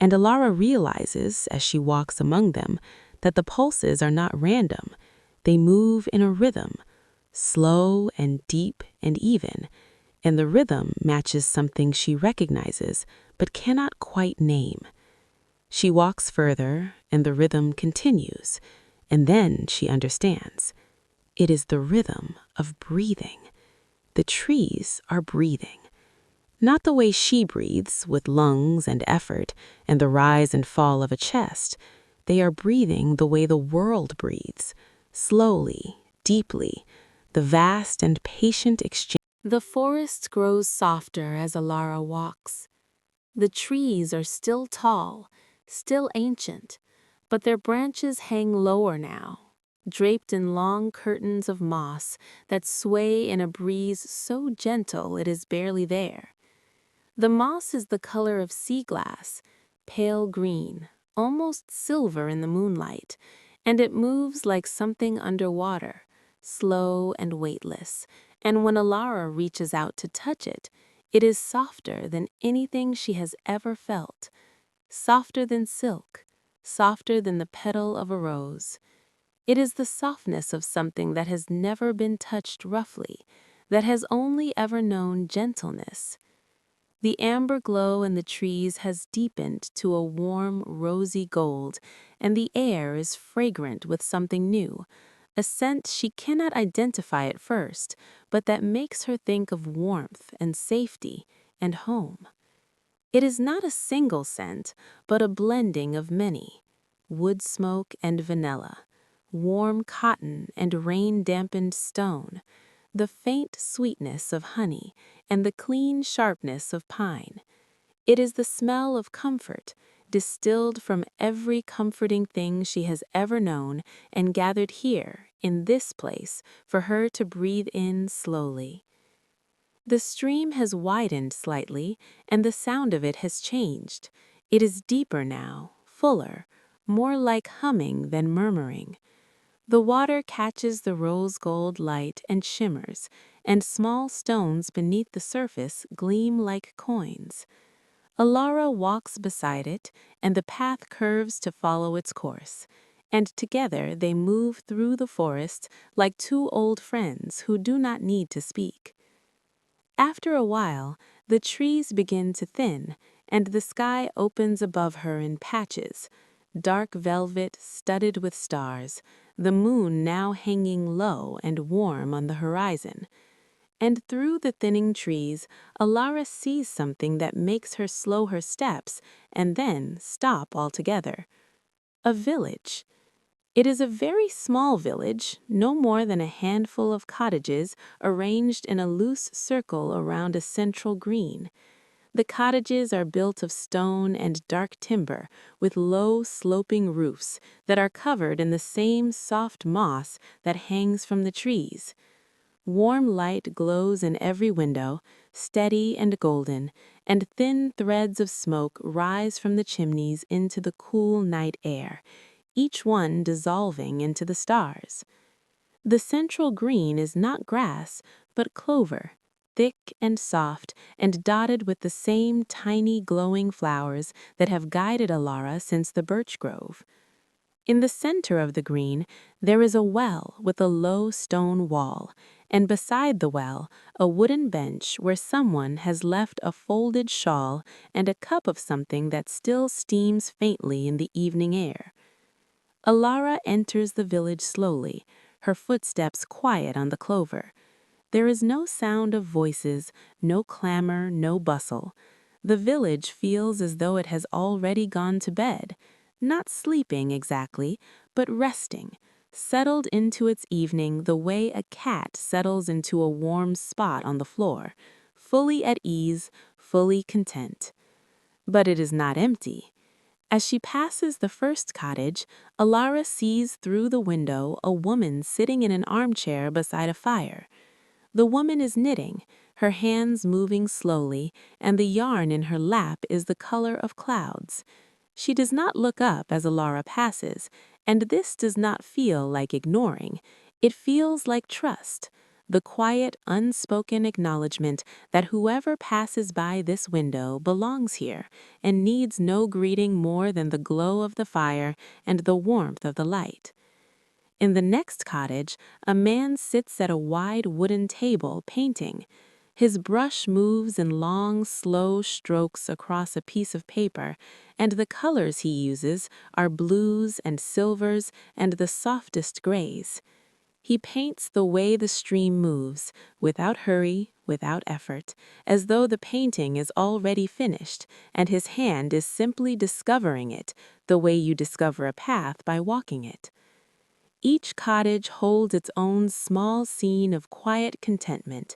Speaker 2: and Alara realizes, as she walks among them, that the pulses are not random. They move in a rhythm, slow and deep and even, and the rhythm matches something she recognizes but cannot quite name. She walks further, and the rhythm continues, and then she understands. It is the rhythm of breathing. The trees are breathing. Not the way she breathes, with lungs and effort, and the rise and fall of a chest. They are breathing the way the world breathes, slowly, deeply, the vast and patient exchange. The forest grows softer as Alara walks. The trees are still tall, still ancient, but their branches hang lower now, draped in long curtains of moss that sway in a breeze so gentle it is barely there. The moss is the color of sea glass, pale green, almost silver in the moonlight, and it moves like something underwater, slow and weightless, and when Alara reaches out to touch it, it is softer than anything she has ever felt, softer than silk, softer than the petal of a rose. It is the softness of something that has never been touched roughly, that has only ever known gentleness. The amber glow in the trees has deepened to a warm, rosy gold, and the air is fragrant with something new, a scent she cannot identify at first, but that makes her think of warmth and safety and home. It is not a single scent, but a blending of many: wood smoke and vanilla, warm cotton and rain-dampened stone, the faint sweetness of honey, and the clean sharpness of pine. It is the smell of comfort, distilled from every comforting thing she has ever known and gathered here, in this place, for her to breathe in slowly. The stream has widened slightly, and the sound of it has changed. It is deeper now, fuller, more like humming than murmuring. The water catches the rose-gold light and shimmers, and small stones beneath the surface gleam like coins. Alara walks beside it, and the path curves to follow its course, and together they move through the forest like two old friends who do not need to speak. After a while, the trees begin to thin, and the sky opens above her in patches, dark velvet studded with stars, the moon now hanging low and warm on the horizon. And through the thinning trees, Alara sees something that makes her slow her steps and then stop altogether. A village. It is a very small village, no more than a handful of cottages arranged in a loose circle around a central green. The cottages are built of stone and dark timber, with low, sloping roofs that are covered in the same soft moss that hangs from the trees. Warm light glows in every window, steady and golden, and thin threads of smoke rise from the chimneys into the cool night air, each one dissolving into the stars. The central green is not grass, but clover, thick and soft, and dotted with the same tiny glowing flowers that have guided Alara since the birch grove. In the center of the green, there is a well with a low stone wall, and beside the well, a wooden bench where someone has left a folded shawl and a cup of something that still steams faintly in the evening air. Alara enters the village slowly, her footsteps quiet on the clover. There is no sound of voices, no clamor, no bustle. The village feels as though it has already gone to bed, not sleeping exactly, but resting, settled into its evening the way a cat settles into a warm spot on the floor, fully at ease, fully content. But it is not empty. As she passes the first cottage, Alara sees through the window a woman sitting in an armchair beside a fire. The woman is knitting, her hands moving slowly, and the yarn in her lap is the color of clouds. She does not look up as Alara passes, and this does not feel like ignoring. It feels like trust, the quiet, unspoken acknowledgement that whoever passes by this window belongs here and needs no greeting more than the glow of the fire and the warmth of the light. In the next cottage, a man sits at a wide wooden table painting. His brush moves in long, slow strokes across a piece of paper, and the colors he uses are blues and silvers and the softest grays. He paints the way the stream moves, without hurry, without effort, as though the painting is already finished, and his hand is simply discovering it, the way you discover a path by walking it. Each cottage holds its own small scene of quiet contentment.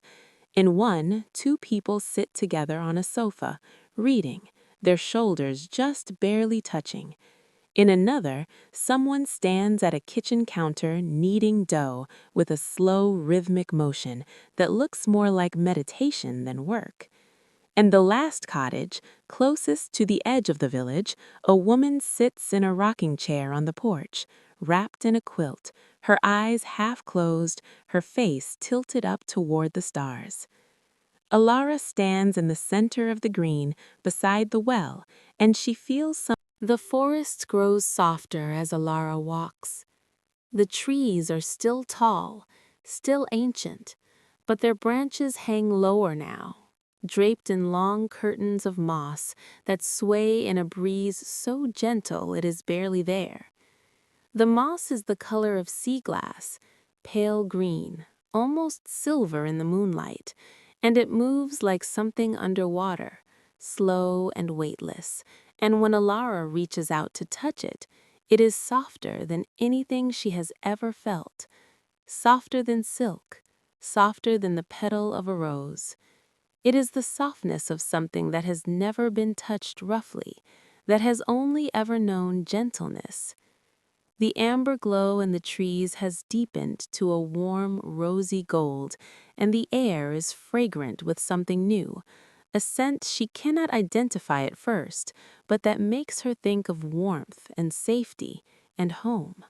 Speaker 2: In one, two people sit together on a sofa, reading, their shoulders just barely touching. In another, someone stands at a kitchen counter kneading dough with a slow, rhythmic motion that looks more like meditation than work. In the last cottage, closest to the edge of the village, a woman sits in a rocking chair on the porch, wrapped in a quilt, her eyes half closed, her face tilted up toward the stars. Alara stands in the center of the green, beside the well, and she feels some. The forest grows softer as Alara walks. The trees are still tall, still ancient, but their branches hang lower now, draped in long curtains of moss that sway in a breeze so gentle it is barely there. The moss is the color of sea glass, pale green, almost silver in the moonlight, and it moves like something underwater, slow and weightless, and when Alara reaches out to touch it, it is softer than anything she has ever felt, softer than silk, softer than the petal of a rose. It is the softness of something that has never been touched roughly, that has only ever known gentleness. The amber glow in the trees has deepened to a warm, rosy gold, and the air is fragrant with something new, a scent she cannot identify at first, but that makes her think of warmth and safety and home.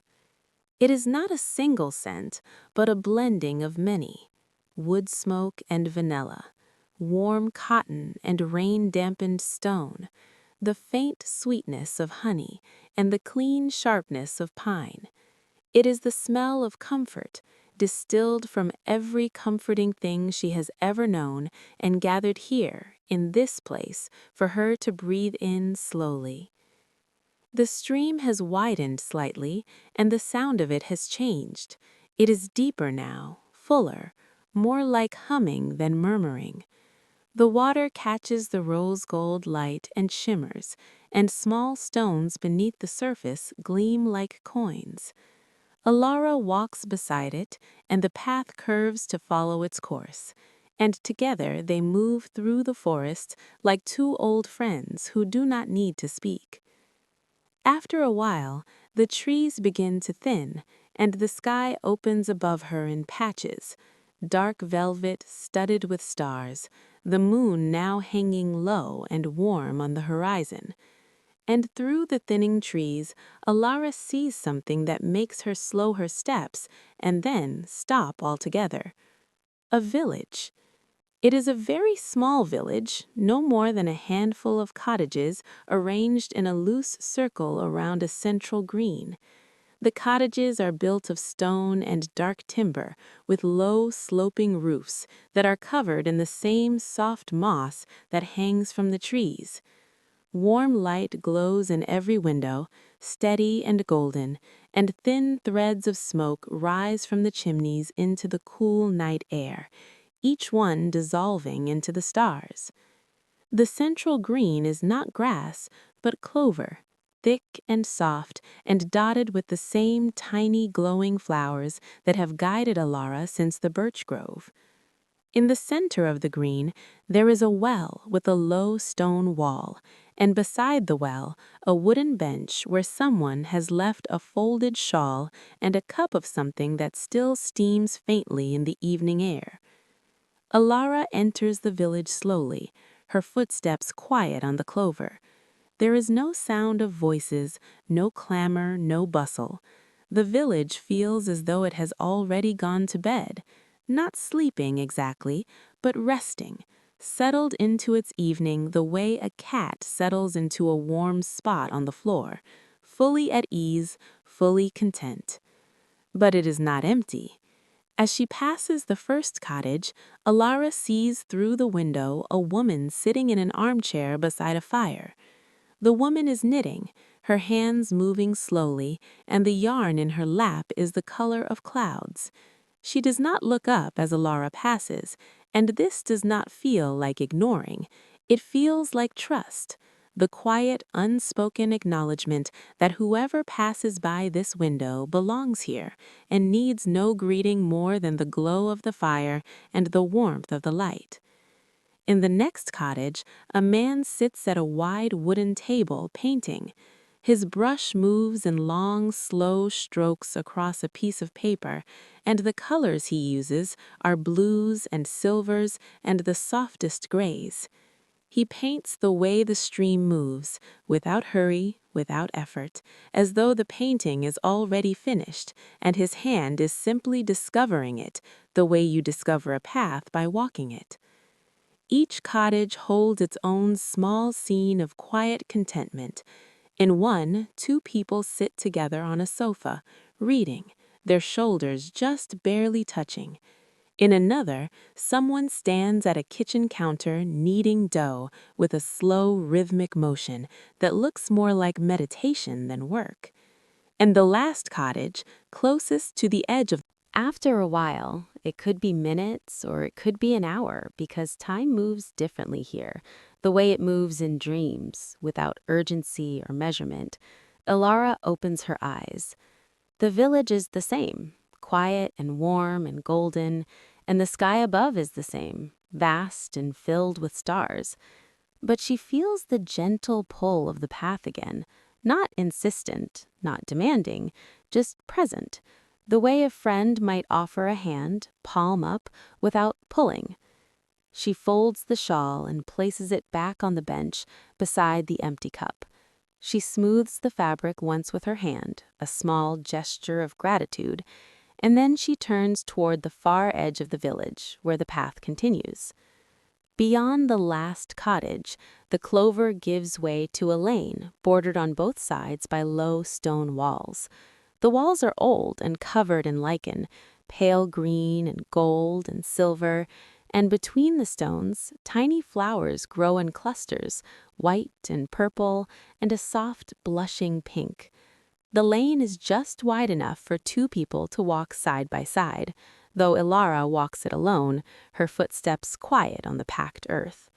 Speaker 2: It is not a single scent, but a blending of many: wood smoke and vanilla, warm cotton and rain-dampened stone, the faint sweetness of honey, and the clean sharpness of pine. It is the smell of comfort, distilled from every comforting thing she has ever known and gathered here, in this place, for her to breathe in slowly. The stream has widened slightly, and the sound of it has changed. It is deeper now, fuller, more like humming than murmuring. The water catches the rose-gold light and shimmers, and small stones beneath the surface gleam like coins. Alara walks beside it, and the path curves to follow its course, and together they move through the forest like two old friends who do not need to speak. After a while, the trees begin to thin, and the sky opens above her in patches, dark velvet studded with stars, the moon now hanging low and warm on the horizon. And through the thinning trees, Alara sees something that makes her slow her steps and then stop altogether. A village. It is a very small village, no more than a handful of cottages arranged in a loose circle around a central green. The cottages are built of stone and dark timber, with low, sloping roofs that are covered in the same soft moss that hangs from the trees. Warm light glows in every window, steady and golden, and thin threads of smoke rise from the chimneys into the cool night air, each one dissolving into the stars. The central green is not grass, but clover, thick and soft and dotted with the same tiny glowing flowers that have guided Alara since the birch grove. In the center of the green, there is a well with a low stone wall, and beside the well, a wooden bench where someone has left a folded shawl and a cup of something that still steams faintly in the evening air. Alara enters the village slowly, her footsteps quiet on the clover. There is no sound of voices, no clamor, no bustle. The village feels as though it has already gone to bed, not sleeping exactly, but resting, settled into its evening the way a cat settles into a warm spot on the floor, fully at ease, fully content. But it is not empty. As she passes the first cottage, Alara sees through the window a woman sitting in an armchair beside a fire. The woman is knitting, her hands moving slowly, and the yarn in her lap is the color of clouds. She does not look up as Alara passes, and this does not feel like ignoring. It feels like trust, the quiet, unspoken acknowledgement that whoever passes by this window belongs here and needs no greeting more than the glow of the fire and the warmth of the light. In the next cottage, a man sits at a wide wooden table painting. His brush moves in long, slow strokes across a piece of paper, and the colors he uses are blues and silvers and the softest grays. He paints the way the stream moves, without hurry, without effort, as though the painting is already finished, and his hand is simply discovering it, the way you discover a path by walking it. Each cottage holds its own small scene of quiet contentment. In one, two people sit together on a sofa, reading, their shoulders just barely touching. In another, someone stands at a kitchen counter kneading dough with a slow, rhythmic motion that looks more like meditation than work. And the last cottage, closest to the edge of. After a while, it could be minutes or it could be an hour because time moves differently here, the way it moves in dreams, without urgency or measurement. Alara opens her eyes. The village is the same, quiet and warm and golden, and the sky above is the same, vast and filled with stars. But she feels the gentle pull of the path again, not insistent, not demanding, just present, the way a friend might offer a hand, palm up, without pulling. She folds the shawl and places it back on the bench beside the empty cup. She smooths the fabric once with her hand, a small gesture of gratitude, and then she turns toward the far edge of the village, where the path continues. Beyond the last cottage, the clover gives way to a lane bordered on both sides by low stone walls. The walls are old and covered in lichen, pale green and gold and silver, and between the stones, tiny flowers grow in clusters, white and purple, and a soft, blushing pink. The lane is just wide enough for two people to walk side by side, though Ilara walks it alone, her footsteps quiet on the packed earth.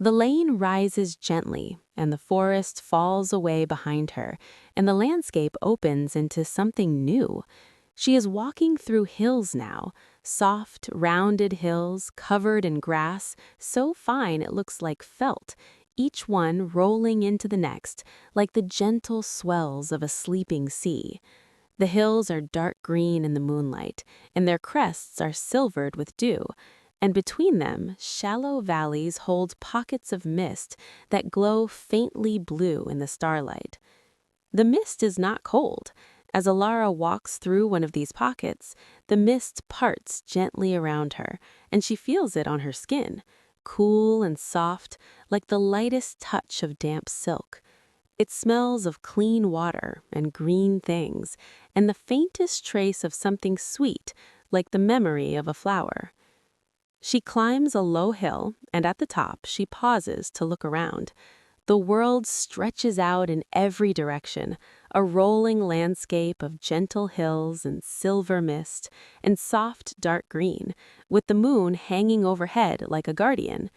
Speaker 2: The lane rises gently, and the forest falls away behind her, and the landscape opens into something new. She is walking through hills now, soft, rounded hills covered in grass, so fine it looks like felt, each one rolling into the next, like the gentle swells of a sleeping sea. The hills are dark green in the moonlight, and their crests are silvered with dew, and between them, shallow valleys hold pockets of mist that glow faintly blue in the starlight. The mist is not cold. As Alara walks through one of these pockets, the mist parts gently around her, and she feels it on her skin, cool and soft, like the lightest touch of damp silk. It smells of clean water and green things, and the faintest trace of something sweet, like the memory of a flower. She climbs a low hill, and at the top she pauses to look around. The world stretches out in every direction, a rolling landscape of gentle hills and silver mist and soft dark green, with the moon hanging overhead like a guardian.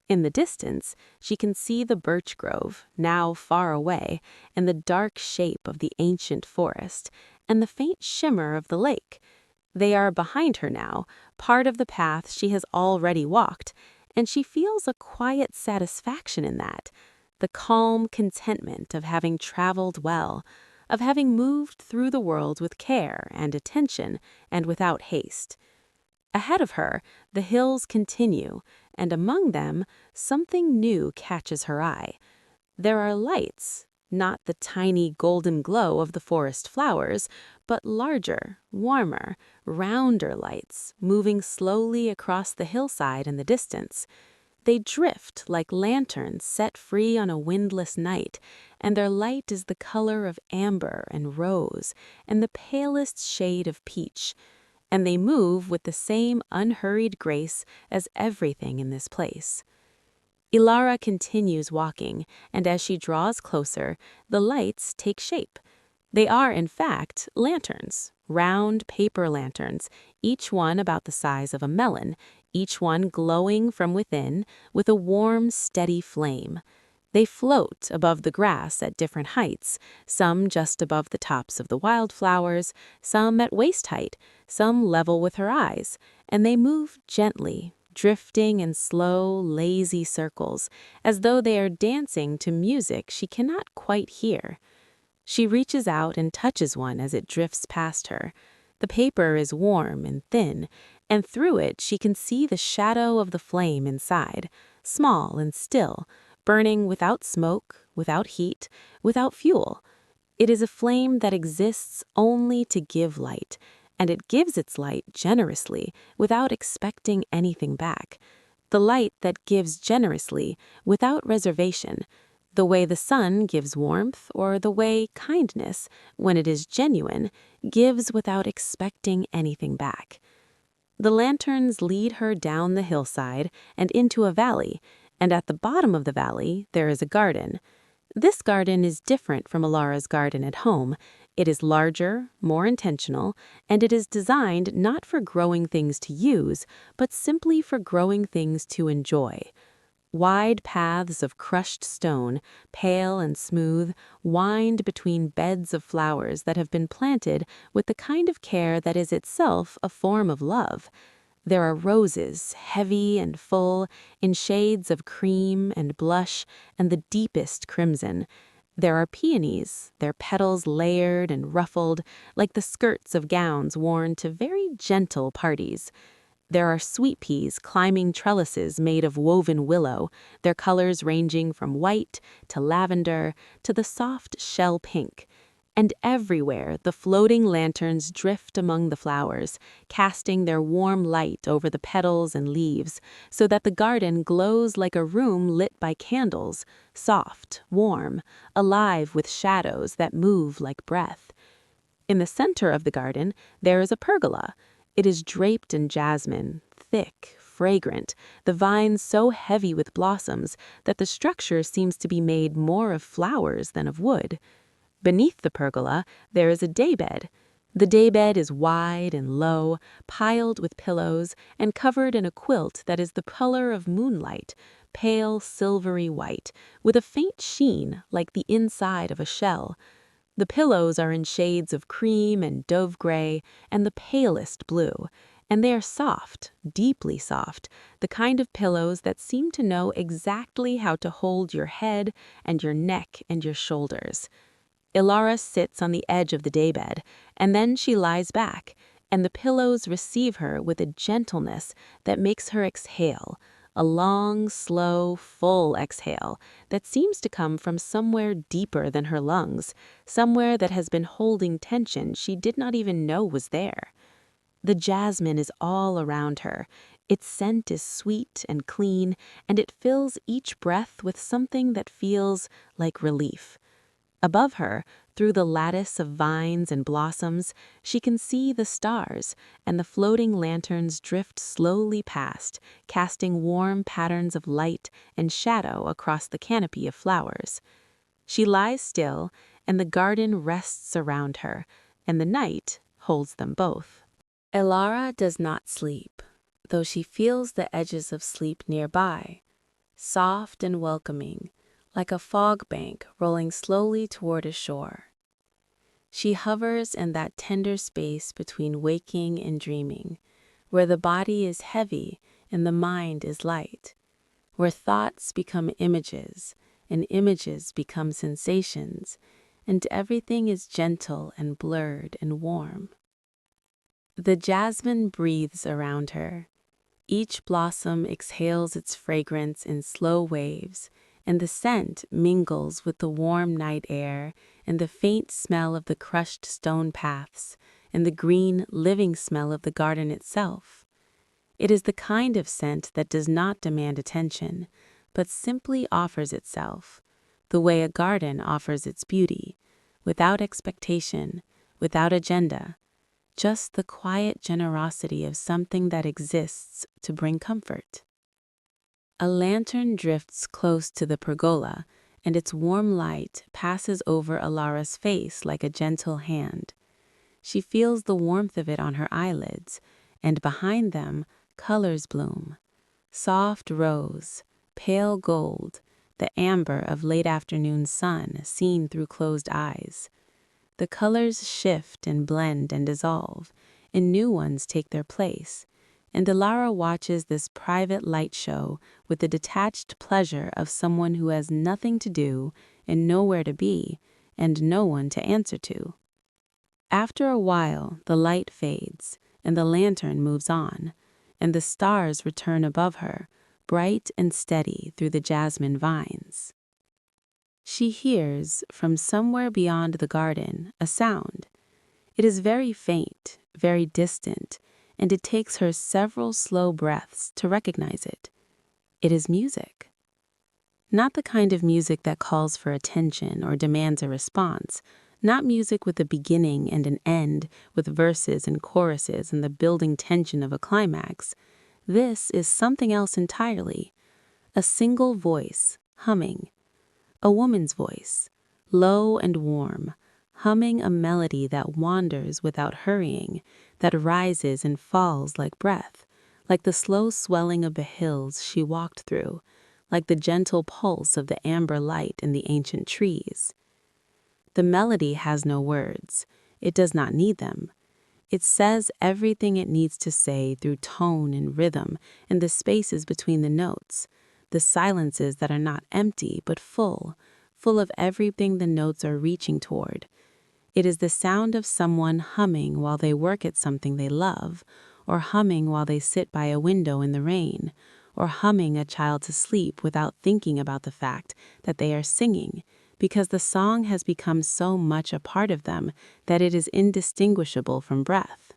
Speaker 2: In the distance, she can see the birch grove, now far away, and the dark shape of the ancient forest, and the faint shimmer of the lake. They are behind her now, part of the path she has already walked, and she feels a quiet satisfaction in that. the calm contentment of having traveled well, of having moved through the world with care and attention and without haste. Ahead of her, the hills continue, and among them, something new catches her eye. There are lights, not the tiny golden glow of the forest flowers, but larger, warmer, rounder lights moving slowly across the hillside in the distance. They drift like lanterns set free on a windless night, and their light is the color of amber and rose and the palest shade of peach, and they move with the same unhurried grace as everything in this place. Ilara continues walking, and as she draws closer, the lights take shape. They are, in fact, lanterns, round paper lanterns, each one about the size of a melon, each one glowing from within with a warm, steady flame. They float above the grass at different heights, some just above the tops of the wildflowers, some at waist height, some level with her eyes, and they move gently, drifting in slow, lazy circles, as though they are dancing to music she cannot quite hear. She reaches out and touches one as it drifts past her. The paper is warm and thin, and through it she can see the shadow of the flame inside, small and still, burning without smoke, without heat, without fuel. It is a flame that exists only to give light, and it gives its light generously without expecting anything back. The light that gives generously without reservation, the way the sun gives warmth, or the way kindness, when it is genuine, gives without expecting anything back. The lanterns lead her down the hillside and into a valley, and at the bottom of the valley there is a garden. This garden is different from Ilara's garden at home. It is larger, more intentional, and it is designed not for growing things to use, but simply for growing things to enjoy. Wide paths of crushed stone, pale and smooth, wind between beds of flowers that have been planted with the kind of care that is itself a form of love. There are roses, heavy and full, in shades of cream and blush and the deepest crimson. There are peonies, their petals layered and ruffled, like the skirts of gowns worn to very gentle parties. There are sweet peas climbing trellises made of woven willow, their colors ranging from white to lavender to the soft shell pink. And everywhere the floating lanterns drift among the flowers, casting their warm light over the petals and leaves, so that the garden glows like a room lit by candles, soft, warm, alive with shadows that move like breath. In the center of the garden, there is a pergola. It is draped in jasmine, thick, fragrant, the vines so heavy with blossoms that the structure seems to be made more of flowers than of wood. Beneath the pergola, there is a daybed. The daybed is wide and low, piled with pillows, and covered in a quilt that is the color of moonlight, pale silvery white, with a faint sheen like the inside of a shell. The pillows are in shades of cream and dove gray and the palest blue, and they are soft, deeply soft, the kind of pillows that seem to know exactly how to hold your head and your neck and your shoulders. Ilara sits on the edge of the daybed, and then she lies back, and the pillows receive her with a gentleness that makes her exhale, a long, slow, full exhale that seems to come from somewhere deeper than her lungs, somewhere that has been holding tension she did not even know was there. The jasmine is all around her. Its scent is sweet and clean, and it fills each breath with something that feels like relief. Above her, through the lattice of vines and blossoms, she can see the stars, and the floating lanterns drift slowly past, casting warm patterns of light and shadow across the canopy of flowers. She lies still, and the garden rests around her, and the night holds them both. Ilara does not sleep, though she feels the edges of sleep nearby, soft and welcoming, like a fog bank rolling slowly toward a shore. She hovers in that tender space between waking and dreaming, where the body is heavy and the mind is light, where thoughts become images and images become sensations, and everything is gentle and blurred and warm. The jasmine breathes around her. Each blossom exhales its fragrance in slow waves, and the scent mingles with the warm night air and the faint smell of the crushed stone paths and the green, living smell of the garden itself. It is the kind of scent that does not demand attention, but simply offers itself, the way a garden offers its beauty, without expectation, without agenda, just the quiet generosity of something that exists to bring comfort. A lantern drifts close to the pergola, and its warm light passes over Alara's face like a gentle hand. She feels the warmth of it on her eyelids, and behind them, colors bloom. Soft rose, pale gold, the amber of late afternoon sun seen through closed eyes. The colors shift and blend and dissolve, and new ones take their place, and Alara watches this private light show with the detached pleasure of someone who has nothing to do and nowhere to be, and no one to answer to. After a while, the light fades, and the lantern moves on, and the stars return above her, bright and steady through the jasmine vines. She hears, from somewhere beyond the garden, a sound. It is very faint, very distant, and it takes her several slow breaths to recognize it. It is music. Not the kind of music that calls for attention or demands a response, not music with a beginning and an end, with verses and choruses and the building tension of a climax. This is something else entirely. A single voice, humming. A woman's voice, low and warm, humming a melody that wanders without hurrying, that rises and falls like breath, like the slow swelling of the hills she walked through, like the gentle pulse of the amber light in the ancient trees. The melody has no words. It does not need them. It says everything it needs to say through tone and rhythm and the spaces between the notes, the silences that are not empty but full of everything the notes are reaching toward. It is the sound of someone humming while they work at something they love, or humming while they sit by a window in the rain, or humming a child to sleep without thinking about the fact that they are singing, because the song has become so much a part of them that it is indistinguishable from breath.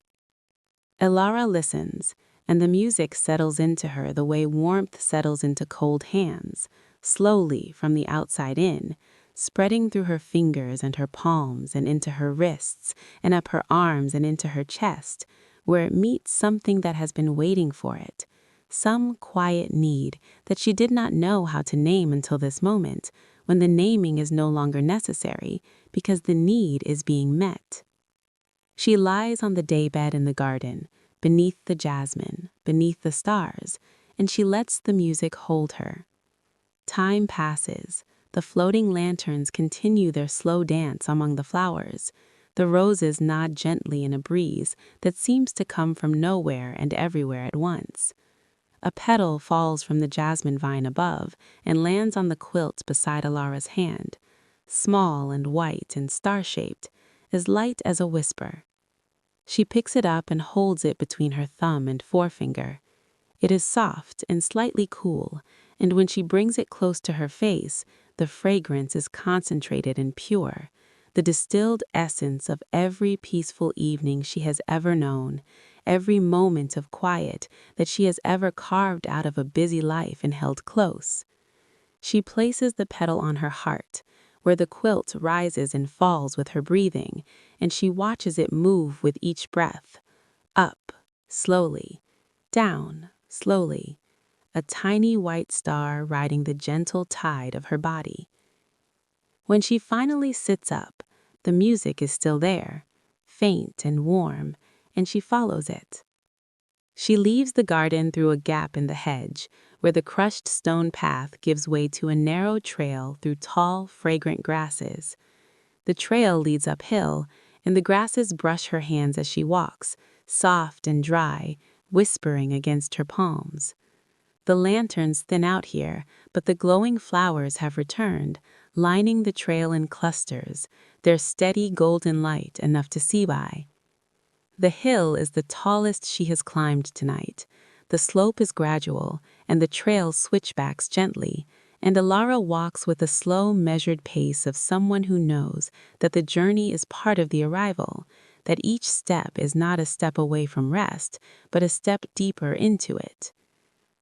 Speaker 2: Alara listens, and the music settles into her the way warmth settles into cold hands, slowly from the outside in, spreading through her fingers and her palms and into her wrists and up her arms and into her chest, where it meets something that has been waiting for it, some quiet need that she did not know how to name until this moment, when the naming is no longer necessary because the need is being met. She lies on the daybed in the garden, beneath the jasmine, beneath the stars, and she lets the music hold her. Time passes. The floating lanterns continue their slow dance among the flowers. The roses nod gently in a breeze that seems to come from nowhere and everywhere at once. A petal falls from the jasmine vine above and lands on the quilt beside Alara's hand, small and white and star-shaped, as light as a whisper. She picks it up and holds it between her thumb and forefinger. It is soft and slightly cool, and when she brings it close to her face, the fragrance is concentrated and pure, the distilled essence of every peaceful evening she has ever known, every moment of quiet that she has ever carved out of a busy life and held close. She places the petal on her heart, where the quilt rises and falls with her breathing, and she watches it move with each breath, up, slowly, down, slowly, a tiny white star riding the gentle tide of her body. When she finally sits up, the music is still there, faint and warm, and she follows it. She leaves the garden through a gap in the hedge, where the crushed stone path gives way to a narrow trail through tall, fragrant grasses. The trail leads uphill, and the grasses brush her hands as she walks, soft and dry, whispering against her palms. The lanterns thin out here, but the glowing flowers have returned, lining the trail in clusters, their steady golden light enough to see by. The hill is the tallest she has climbed tonight. The slope is gradual, and the trail switchbacks gently, and Alara walks with a slow, measured pace of someone who knows that the journey is part of the arrival, that each step is not a step away from rest, but a step deeper into it.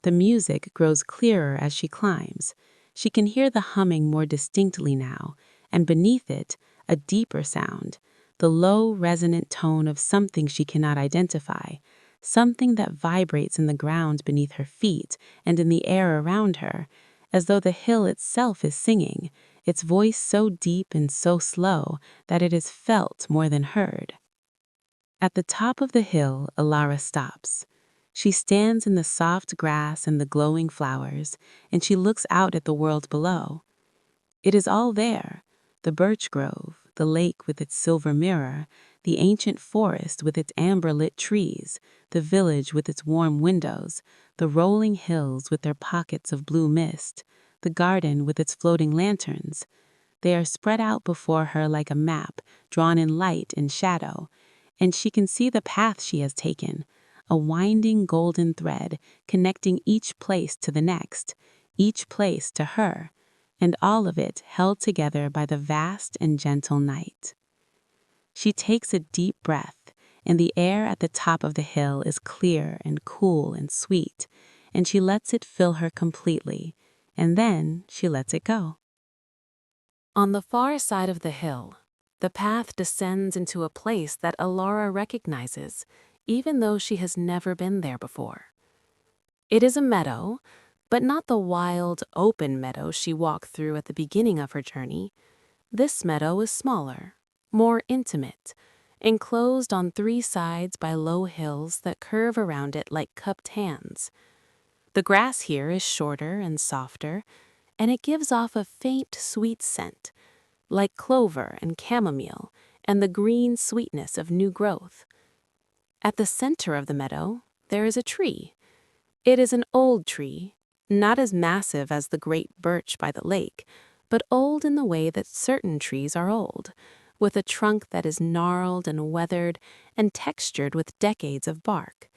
Speaker 2: The music grows clearer as she climbs. She can hear the humming more distinctly now, and beneath it, a deeper sound, the low, resonant tone of something she cannot identify, something that vibrates in the ground beneath her feet and in the air around her, as though the hill itself is singing, its voice so deep and so slow that it is felt more than heard. At the top of the hill, Alara stops. She stands in the soft grass and the glowing flowers, and she looks out at the world below. It is all there, the birch grove, the lake with its silver mirror, the ancient forest with its amber-lit trees, the village with its warm windows, the rolling hills with their pockets of blue mist, the garden with its floating lanterns. They are spread out before her like a map, drawn in light and shadow, and she can see the path she has taken, a winding golden thread connecting each place to the next, each place to her, and all of it held together by the vast and gentle night. She takes a deep breath, and the air at the top of the hill is clear and cool and sweet, and she lets it fill her completely, and then she lets it go. On the far side of the hill, the path descends into a place that Alara recognizes, even though she has never been there before. It is a meadow, but not the wild, open meadow she walked through at the beginning of her journey. This meadow is smaller, more intimate, enclosed on three sides by low hills that curve around it like cupped hands. The grass here is shorter and softer, and it gives off a faint, sweet scent, like clover and chamomile and the green sweetness of new growth. At the center of the meadow, there is a tree. It is an old tree, not as massive as the great birch by the lake, but old in the way that certain trees are old, with a trunk that is gnarled and weathered and textured with decades of bark,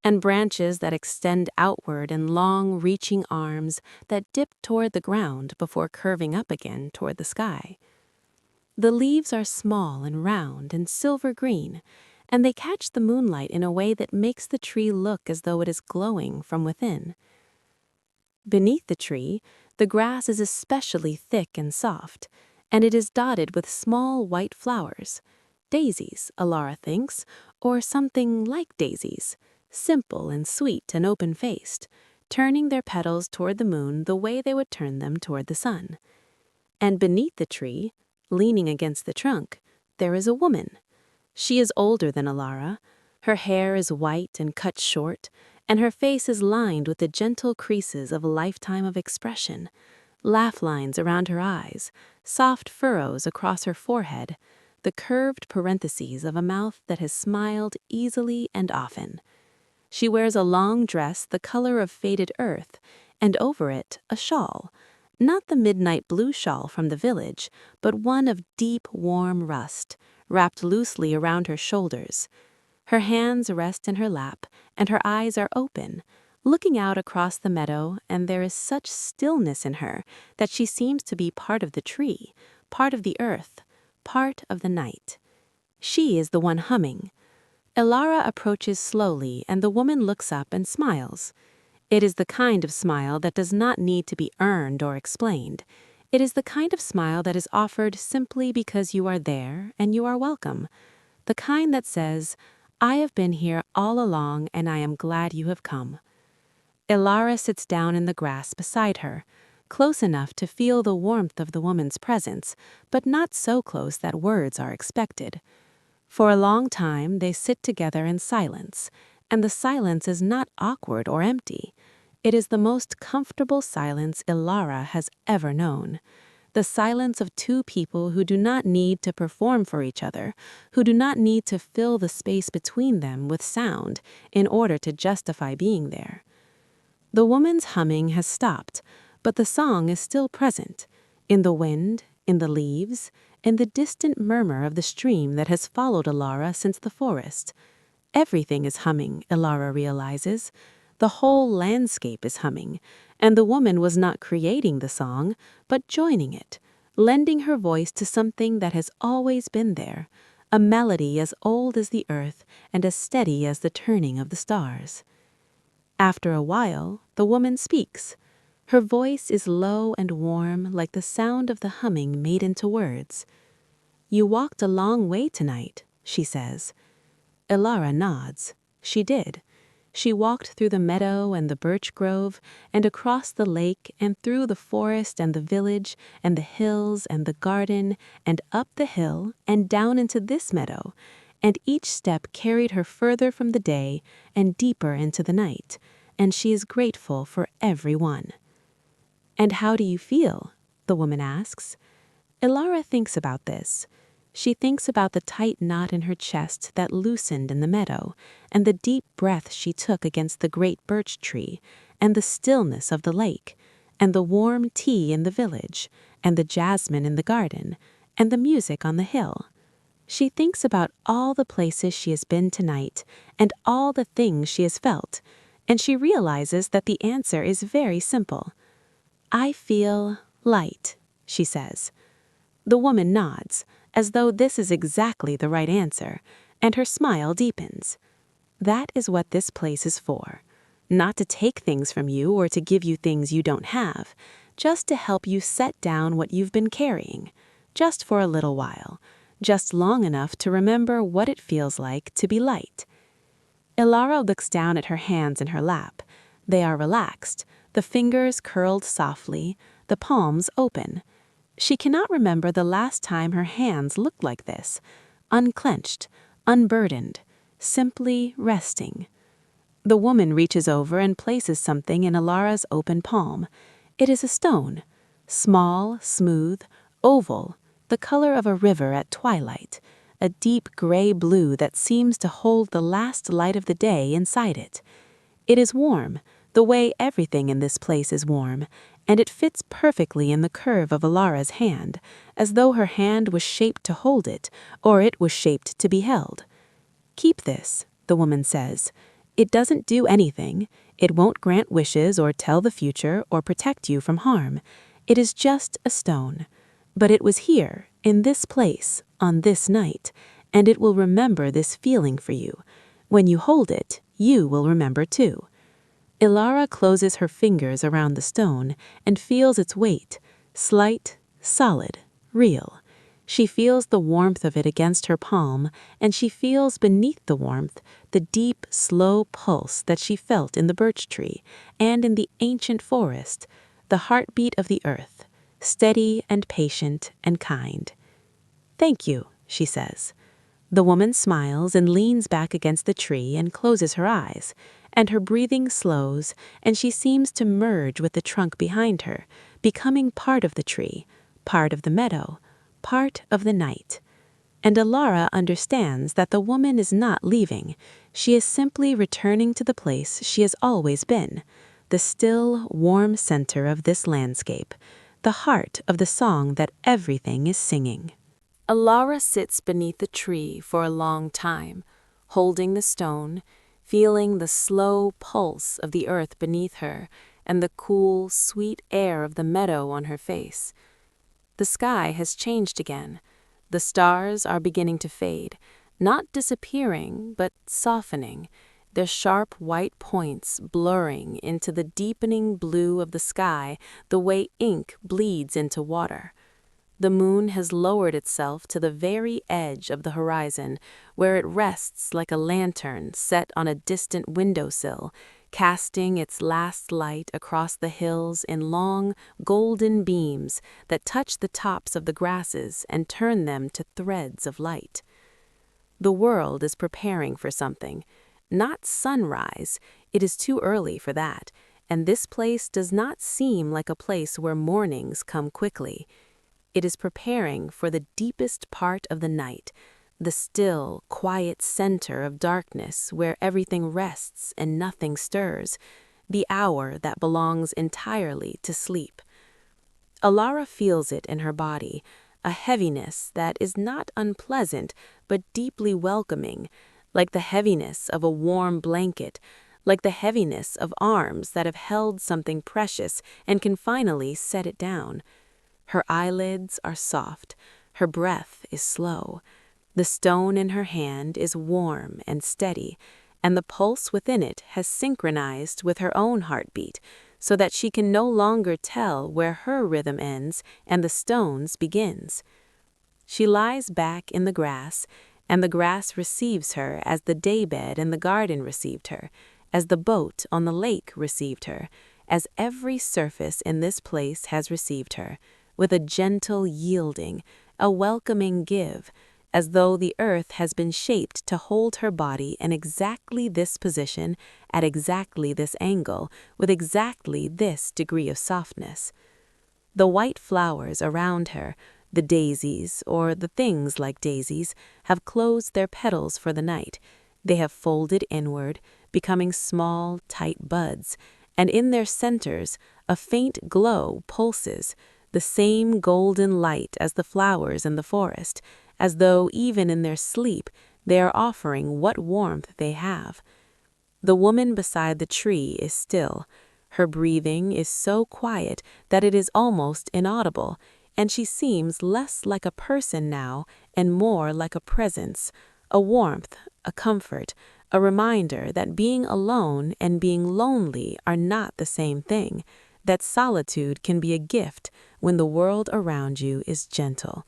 Speaker 2: and branches that extend outward in long, reaching arms that dip toward the ground before curving up again toward the sky. The leaves are small and round and silver green, and they catch the moonlight in a way that makes the tree look as though it is glowing from within. Beneath the tree, the grass is especially thick and soft, and it is dotted with small white flowers. Daisies, Alara thinks, or something like daisies, simple and sweet and open-faced, turning their petals toward the moon the way they would turn them toward the sun. And beneath the tree, leaning against the trunk, there is a woman. She is older than Alara. Her hair is white and cut short, and her face is lined with the gentle creases of a lifetime of expression, laugh lines around her eyes, soft furrows across her forehead, the curved parentheses of a mouth that has smiled easily and often. She wears a long dress the color of faded earth, and over it a shawl, not the midnight blue shawl from the village, but one of deep, warm rust, wrapped loosely around her shoulders. Her hands rest in her lap, and her eyes are open, looking out across the meadow, and there is such stillness in her that she seems to be part of the tree, part of the earth, part of the night. She is the one humming. Alara approaches slowly, and the woman looks up and smiles. It is the kind of smile that does not need to be earned or explained. It is the kind of smile that is offered simply because you are there and you are welcome. The kind that says, "I have been here all along and I am glad you have come." Alara sits down in the grass beside her, close enough to feel the warmth of the woman's presence, but not so close that words are expected. For a long time they sit together in silence, and the silence is not awkward or empty. It is the most comfortable silence Alara has ever known. The silence of two people who do not need to perform for each other, who do not need to fill the space between them with sound in order to justify being there. The woman's humming has stopped, but the song is still present, in the wind, in the leaves, in the distant murmur of the stream that has followed Elara since the forest. Everything is humming, Elara realizes. The whole landscape is humming, and the woman was not creating the song, but joining it, lending her voice to something that has always been there, a melody as old as the earth and as steady as the turning of the stars. After a while, the woman speaks. Her voice is low and warm, like the sound of the humming made into words. "You walked a long way tonight," she says. Elara nods. She did. She walked through the meadow and the birch grove, and across the lake, and through the forest and the village, and the hills and the garden, and up the hill, and down into this meadow, and each step carried her further from the day and deeper into the night, and she is grateful for every one. "And how do you feel?" the woman asks. Elara thinks about this. She thinks about the tight knot in her chest that loosened in the meadow, and the deep breath she took against the great birch tree, and the stillness of the lake, and the warm tea in the village, and the jasmine in the garden, and the music on the hill. She thinks about all the places she has been tonight, and all the things she has felt, and she realizes that the answer is very simple. "I feel light," she says. The woman nods, as though this is exactly the right answer, and her smile deepens. That is what this place is for. Not to take things from you or to give you things you don't have, just to help you set down what you've been carrying, just for a little while, just long enough to remember what it feels like to be light. Elara looks down at her hands in her lap. They are relaxed, the fingers curled softly, the palms open. She cannot remember the last time her hands looked like this, unclenched, unburdened, simply resting. The woman reaches over and places something in Elara's open palm. It is a stone, small, smooth, oval, the color of a river at twilight, a deep gray blue that seems to hold the last light of the day inside it. It is warm, the way everything in this place is warm, and it fits perfectly in the curve of Elara's hand, as though her hand was shaped to hold it, or it was shaped to be held. "Keep this," the woman says. "It doesn't do anything. It won't grant wishes or tell the future or protect you from harm. It is just a stone. But it was here, in this place, on this night, and it will remember this feeling for you. When you hold it, you will remember too." Elara closes her fingers around the stone and feels its weight, slight, solid, real. She feels the warmth of it against her palm, and she feels beneath the warmth the deep, slow pulse that she felt in the birch tree and in the ancient forest, the heartbeat of the earth, steady and patient and kind. "Thank you," she says. The woman smiles and leans back against the tree and closes her eyes, and her breathing slows, and she seems to merge with the trunk behind her, becoming part of the tree, part of the meadow, part of the night. And Elara understands that the woman is not leaving. She is simply returning to the place she has always been, the still, warm center of this landscape, the heart of the song that everything is singing. Elara sits beneath the tree for a long time, holding the stone, feeling the slow pulse of the earth beneath her and the cool, sweet air of the meadow on her face. The sky has changed again. The stars are beginning to fade, not disappearing, but softening, their sharp white points blurring into the deepening blue of the sky the way ink bleeds into water. The moon has lowered itself to the very edge of the horizon, where it rests like a lantern set on a distant windowsill, casting its last light across the hills in long, golden beams that touch the tops of the grasses and turn them to threads of light. The world is preparing for something. Not sunrise, it is too early for that, and this place does not seem like a place where mornings come quickly. It is preparing for the deepest part of the night, the still, quiet center of darkness where everything rests and nothing stirs, the hour that belongs entirely to sleep. Alara feels it in her body, a heaviness that is not unpleasant but deeply welcoming, like the heaviness of a warm blanket, like the heaviness of arms that have held something precious and can finally set it down. Her eyelids are soft, her breath is slow. The stone in her hand is warm and steady, and the pulse within it has synchronized with her own heartbeat, so that she can no longer tell where her rhythm ends and the stone's begins. She lies back in the grass, and the grass receives her as the daybed in the garden received her, as the boat on the lake received her, as every surface in this place has received her, with a gentle yielding, a welcoming give, as though the earth has been shaped to hold her body in exactly this position, at exactly this angle, with exactly this degree of softness. The white flowers around her, the daisies, or the things like daisies, have closed their petals for the night. They have folded inward, becoming small, tight buds, and in their centers a faint glow pulses, the same golden light as the flowers in the forest, as though even in their sleep they are offering what warmth they have. The woman beside the tree is still. Her breathing is so quiet that it is almost inaudible, and she seems less like a person now and more like a presence, a warmth, a comfort, a reminder that being alone and being lonely are not the same thing, that solitude can be a gift when the world around you is gentle.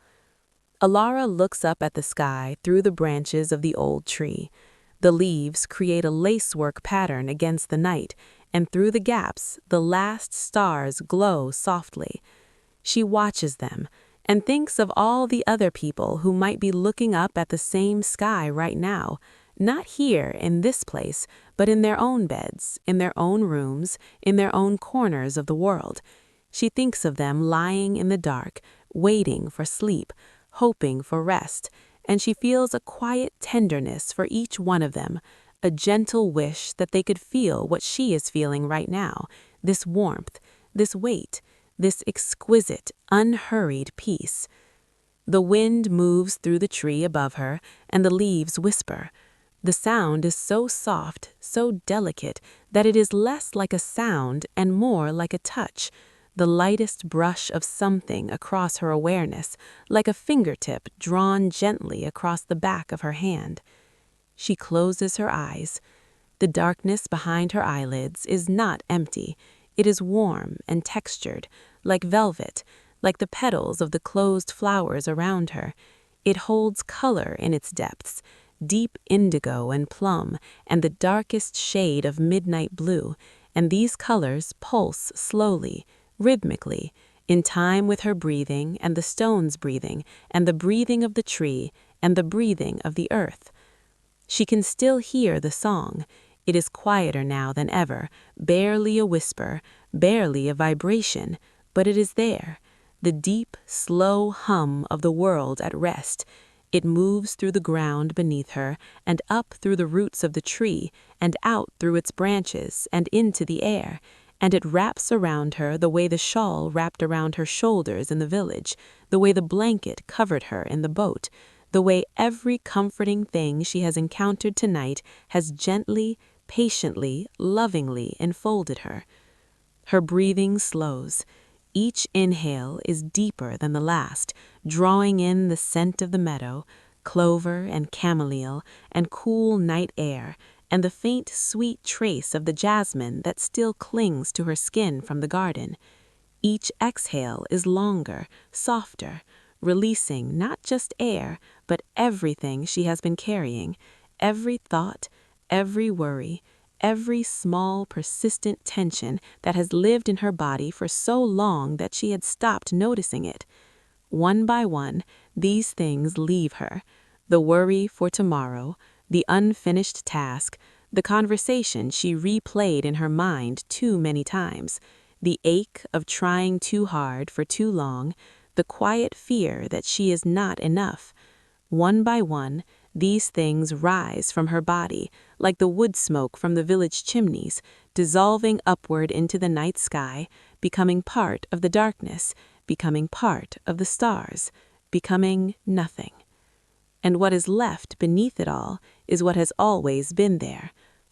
Speaker 2: Alara looks up at the sky through the branches of the old tree. The leaves create a lacework pattern against the night, and through the gaps the last stars glow softly. She watches them and thinks of all the other people who might be looking up at the same sky right now, not here in this place, but in their own beds, in their own rooms, in their own corners of the world. She thinks of them lying in the dark, waiting for sleep, hoping for rest, and she feels a quiet tenderness for each one of them, a gentle wish that they could feel what she is feeling right now, this warmth, this weight, this exquisite, unhurried peace. The wind moves through the tree above her, and the leaves whisper. The sound is so soft, so delicate, that it is less like a sound and more like a touch, the lightest brush of something across her awareness, like a fingertip drawn gently across the back of her hand. She closes her eyes. The darkness behind her eyelids is not empty. It is warm and textured, like velvet, like the petals of the closed flowers around her. It holds color in its depths, deep indigo and plum, and the darkest shade of midnight blue, and these colors pulse slowly, rhythmically, in time with her breathing and the stone's breathing and the breathing of the tree and the breathing of the earth. She can still hear the song. It is quieter now than ever, barely a whisper, barely a vibration, but it is there, the deep, slow hum of the world at rest. It moves through the ground beneath her and up through the roots of the tree and out through its branches and into the air, and it wraps around her the way the shawl wrapped around her shoulders in the village, the way the blanket covered her in the boat, the way every comforting thing she has encountered tonight has gently, patiently, lovingly enfolded her. Her breathing slows. Each inhale is deeper than the last, drawing in the scent of the meadow, clover and chamomile and cool night air, and the faint sweet trace of the jasmine that still clings to her skin from the garden. Each exhale is longer, softer, releasing not just air, but everything she has been carrying, every thought, every worry, every small, persistent tension that has lived in her body for so long that she had stopped noticing it. One by one, these things leave her. The worry for tomorrow, the unfinished task, the conversation she replayed in her mind too many times, the ache of trying too hard for too long, the quiet fear that she is not enough. One by one, these things rise from her body, like the wood smoke from the village chimneys, dissolving upward into the night sky, becoming part of the darkness, becoming part of the stars, becoming nothing. And what is left beneath it all is what has always been there,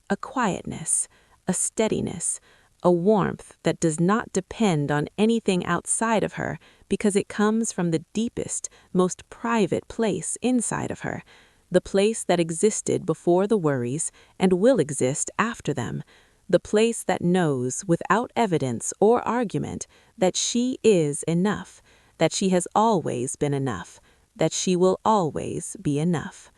Speaker 2: a quietness, a steadiness, a warmth that does not depend on anything outside of her because it comes from the deepest, most private place inside of her, the place that existed before the worries and will exist after them, the place that knows without evidence or argument that she is enough, that she has always been enough, that she will always be enough.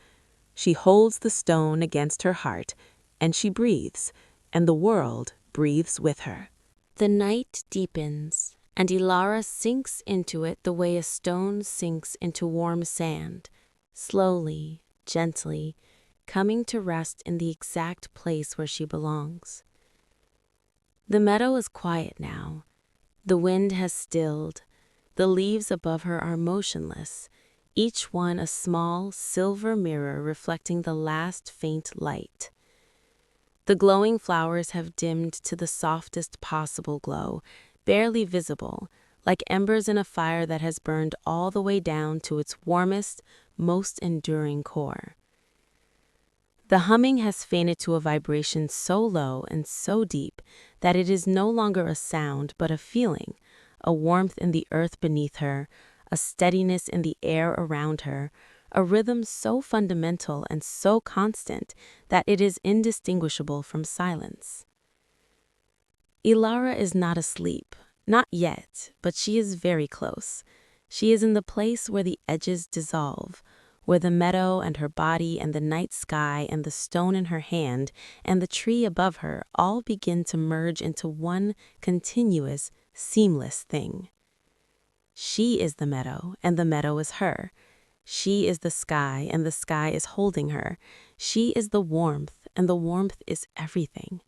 Speaker 2: She holds the stone against her heart, and she breathes, and the world breathes with her. The night deepens, and Ilara sinks into it the way a stone sinks into warm sand, slowly, gently, coming to rest in the exact place where she belongs. The meadow is quiet now. The wind has stilled. The leaves above her are motionless, each one a small silver mirror reflecting the last faint light. The glowing flowers have dimmed to the softest possible glow, barely visible, like embers in a fire that has burned all the way down to its warmest, most enduring core. The humming has faded to a vibration so low and so deep that it is no longer a sound but a feeling, a warmth in the earth beneath her, a steadiness in the air around her, a rhythm so fundamental and so constant that it is indistinguishable from silence. Ilara is not asleep, not yet, but she is very close. She is in the place where the edges dissolve, where the meadow and her body and the night sky and the stone in her hand and the tree above her all begin to merge into one continuous, seamless thing. She is the meadow, and the meadow is her. She is the sky, and the sky is holding her. She is the warmth, and the warmth is everything.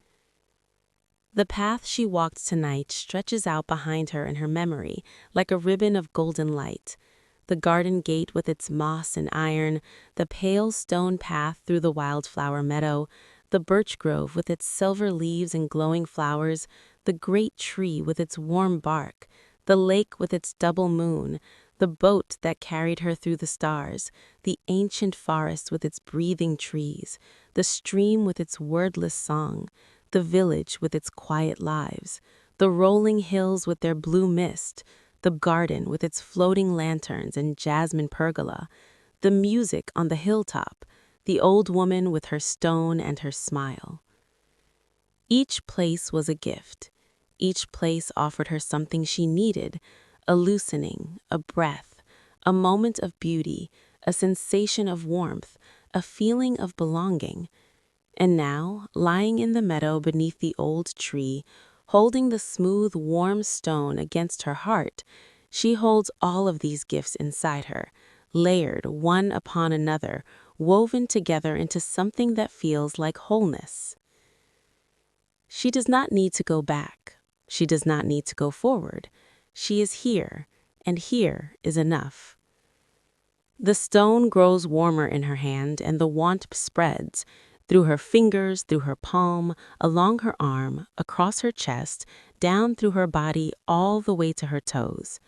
Speaker 2: The path she walked tonight stretches out behind her in her memory, like a ribbon of golden light. The garden gate with its moss and iron, the pale stone path through the wildflower meadow, the birch grove with its silver leaves and glowing flowers, the great tree with its warm bark, the lake with its double moon, the boat that carried her through the stars, the ancient forest with its breathing trees, the stream with its wordless song, the village with its quiet lives, the rolling hills with their blue mist, the garden with its floating lanterns and jasmine pergola, the music on the hilltop, the old woman with her stone and her smile. Each place was a gift. Each place offered her something she needed, a loosening, a breath, a moment of beauty, a sensation of warmth, a feeling of belonging. And now, lying in the meadow beneath the old tree, holding the smooth, warm stone against her heart, she holds all of these gifts inside her, layered one upon another, woven together into something that feels like wholeness. She does not need to go back. She does not need to go forward. She is here, and here is enough. The stone grows warmer in her hand, and the warmth spreads through her fingers, through her palm, along her arm, across her chest, down through her body, all the way to her toes.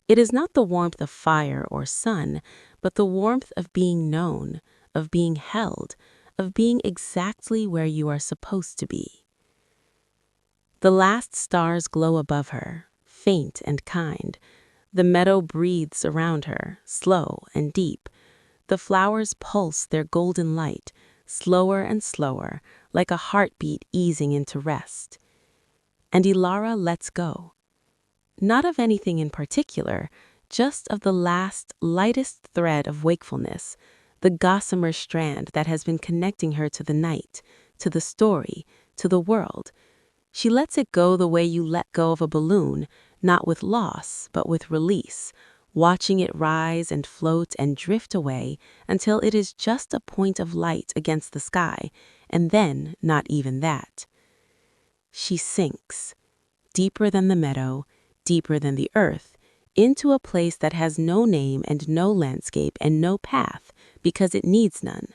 Speaker 2: It is not the warmth of fire or sun, but the warmth of being known, of being held, of being exactly where you are supposed to be. The last stars glow above her, faint and kind. The meadow breathes around her, slow and deep. The flowers pulse their golden light, slower and slower, like a heartbeat easing into rest. And Ilara lets go. Not of anything in particular, just of the last, lightest thread of wakefulness, the gossamer strand that has been connecting her to the night, to the story, to the world. She lets it go the way you let go of a balloon, not with loss, but with release, watching it rise and float and drift away until it is just a point of light against the sky, and then not even that. She sinks, deeper than the meadow, deeper than the earth, into a place that has no name and no landscape and no path, because it needs none.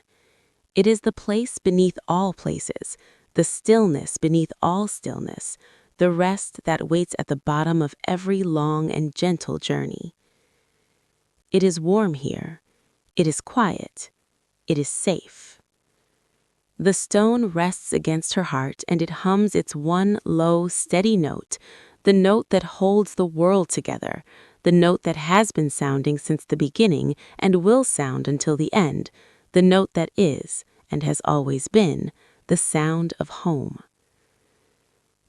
Speaker 2: It is the place beneath all places, the stillness beneath all stillness, the rest that waits at the bottom of every long and gentle journey. It is warm here. It is quiet. It is safe. The stone rests against her heart, and it hums its one low, steady note, the note that holds the world together, the note that has been sounding since the beginning and will sound until the end, the note that is, and has always been, the sound of home.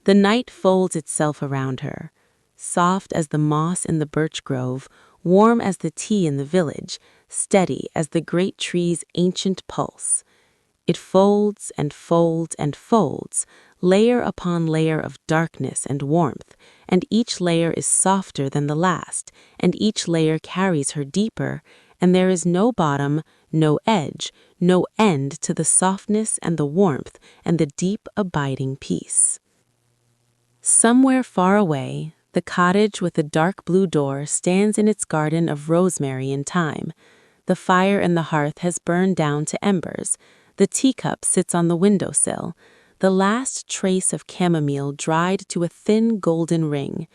Speaker 2: The night folds itself around her, soft as the moss in the birch grove, warm as the tea in the village, steady as the great tree's ancient pulse. It folds and folds and folds, layer upon layer of darkness and warmth, and each layer is softer than the last, and each layer carries her deeper, and there is no bottom, no edge, no end to the softness and the warmth and the deep abiding peace. Somewhere far away, the cottage with the dark blue door stands in its garden of rosemary and thyme. The fire in the hearth has burned down to embers. The teacup sits on the windowsill, the last trace of chamomile dried to a thin golden ring.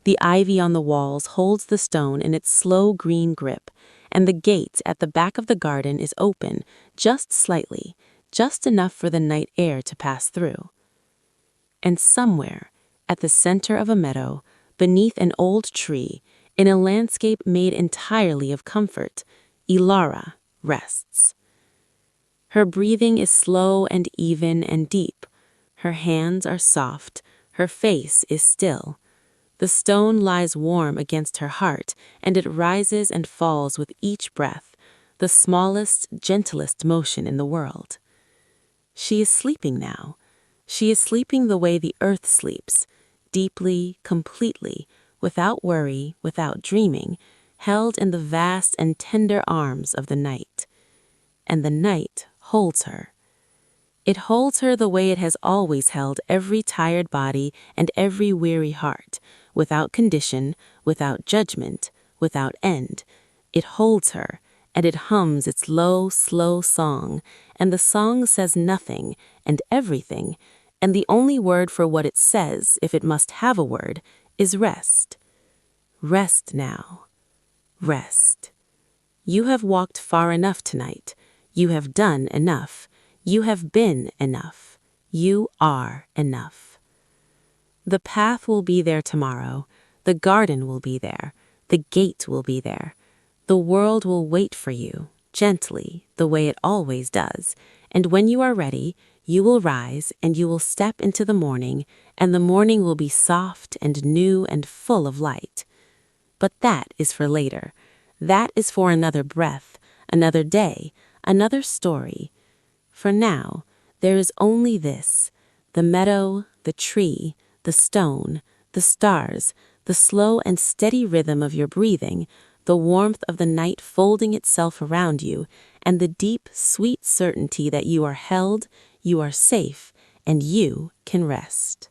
Speaker 2: The ivy on the walls holds the stone in its slow green grip, and the gate at the back of the garden is open, just slightly, just enough for the night air to pass through. And somewhere, at the center of a meadow, beneath an old tree, in a landscape made entirely of comfort, Ilara rests. Her breathing is slow and even and deep. Her hands are soft. Her face is still. The stone lies warm against her heart, and it rises and falls with each breath, the smallest, gentlest motion in the world. She is sleeping now. She is sleeping the way the earth sleeps, deeply, completely, without worry, without dreaming, held in the vast and tender arms of the night. And the night holds her. It holds her the way it has always held every tired body and every weary heart, without condition, without judgment, without end. It holds her, and it hums its low, slow song, and the song says nothing and everything, and the only word for what it says, if it must have a word, is rest. Rest now. Rest. You have walked far enough tonight. You have done enough. You have been enough. You are enough. The path will be there tomorrow. The garden will be there. The gate will be there. The world will wait for you, gently, the way it always does. And when you are ready, you will rise and you will step into the morning, and the morning will be soft and new and full of light. But that is for later. That is for another breath, another day, another story. For now, there is only this: the meadow, the tree, the stone, the stars, the slow and steady rhythm of your breathing, the warmth of the night folding itself around you, and the deep, sweet certainty that you are held, you are safe, and you can rest.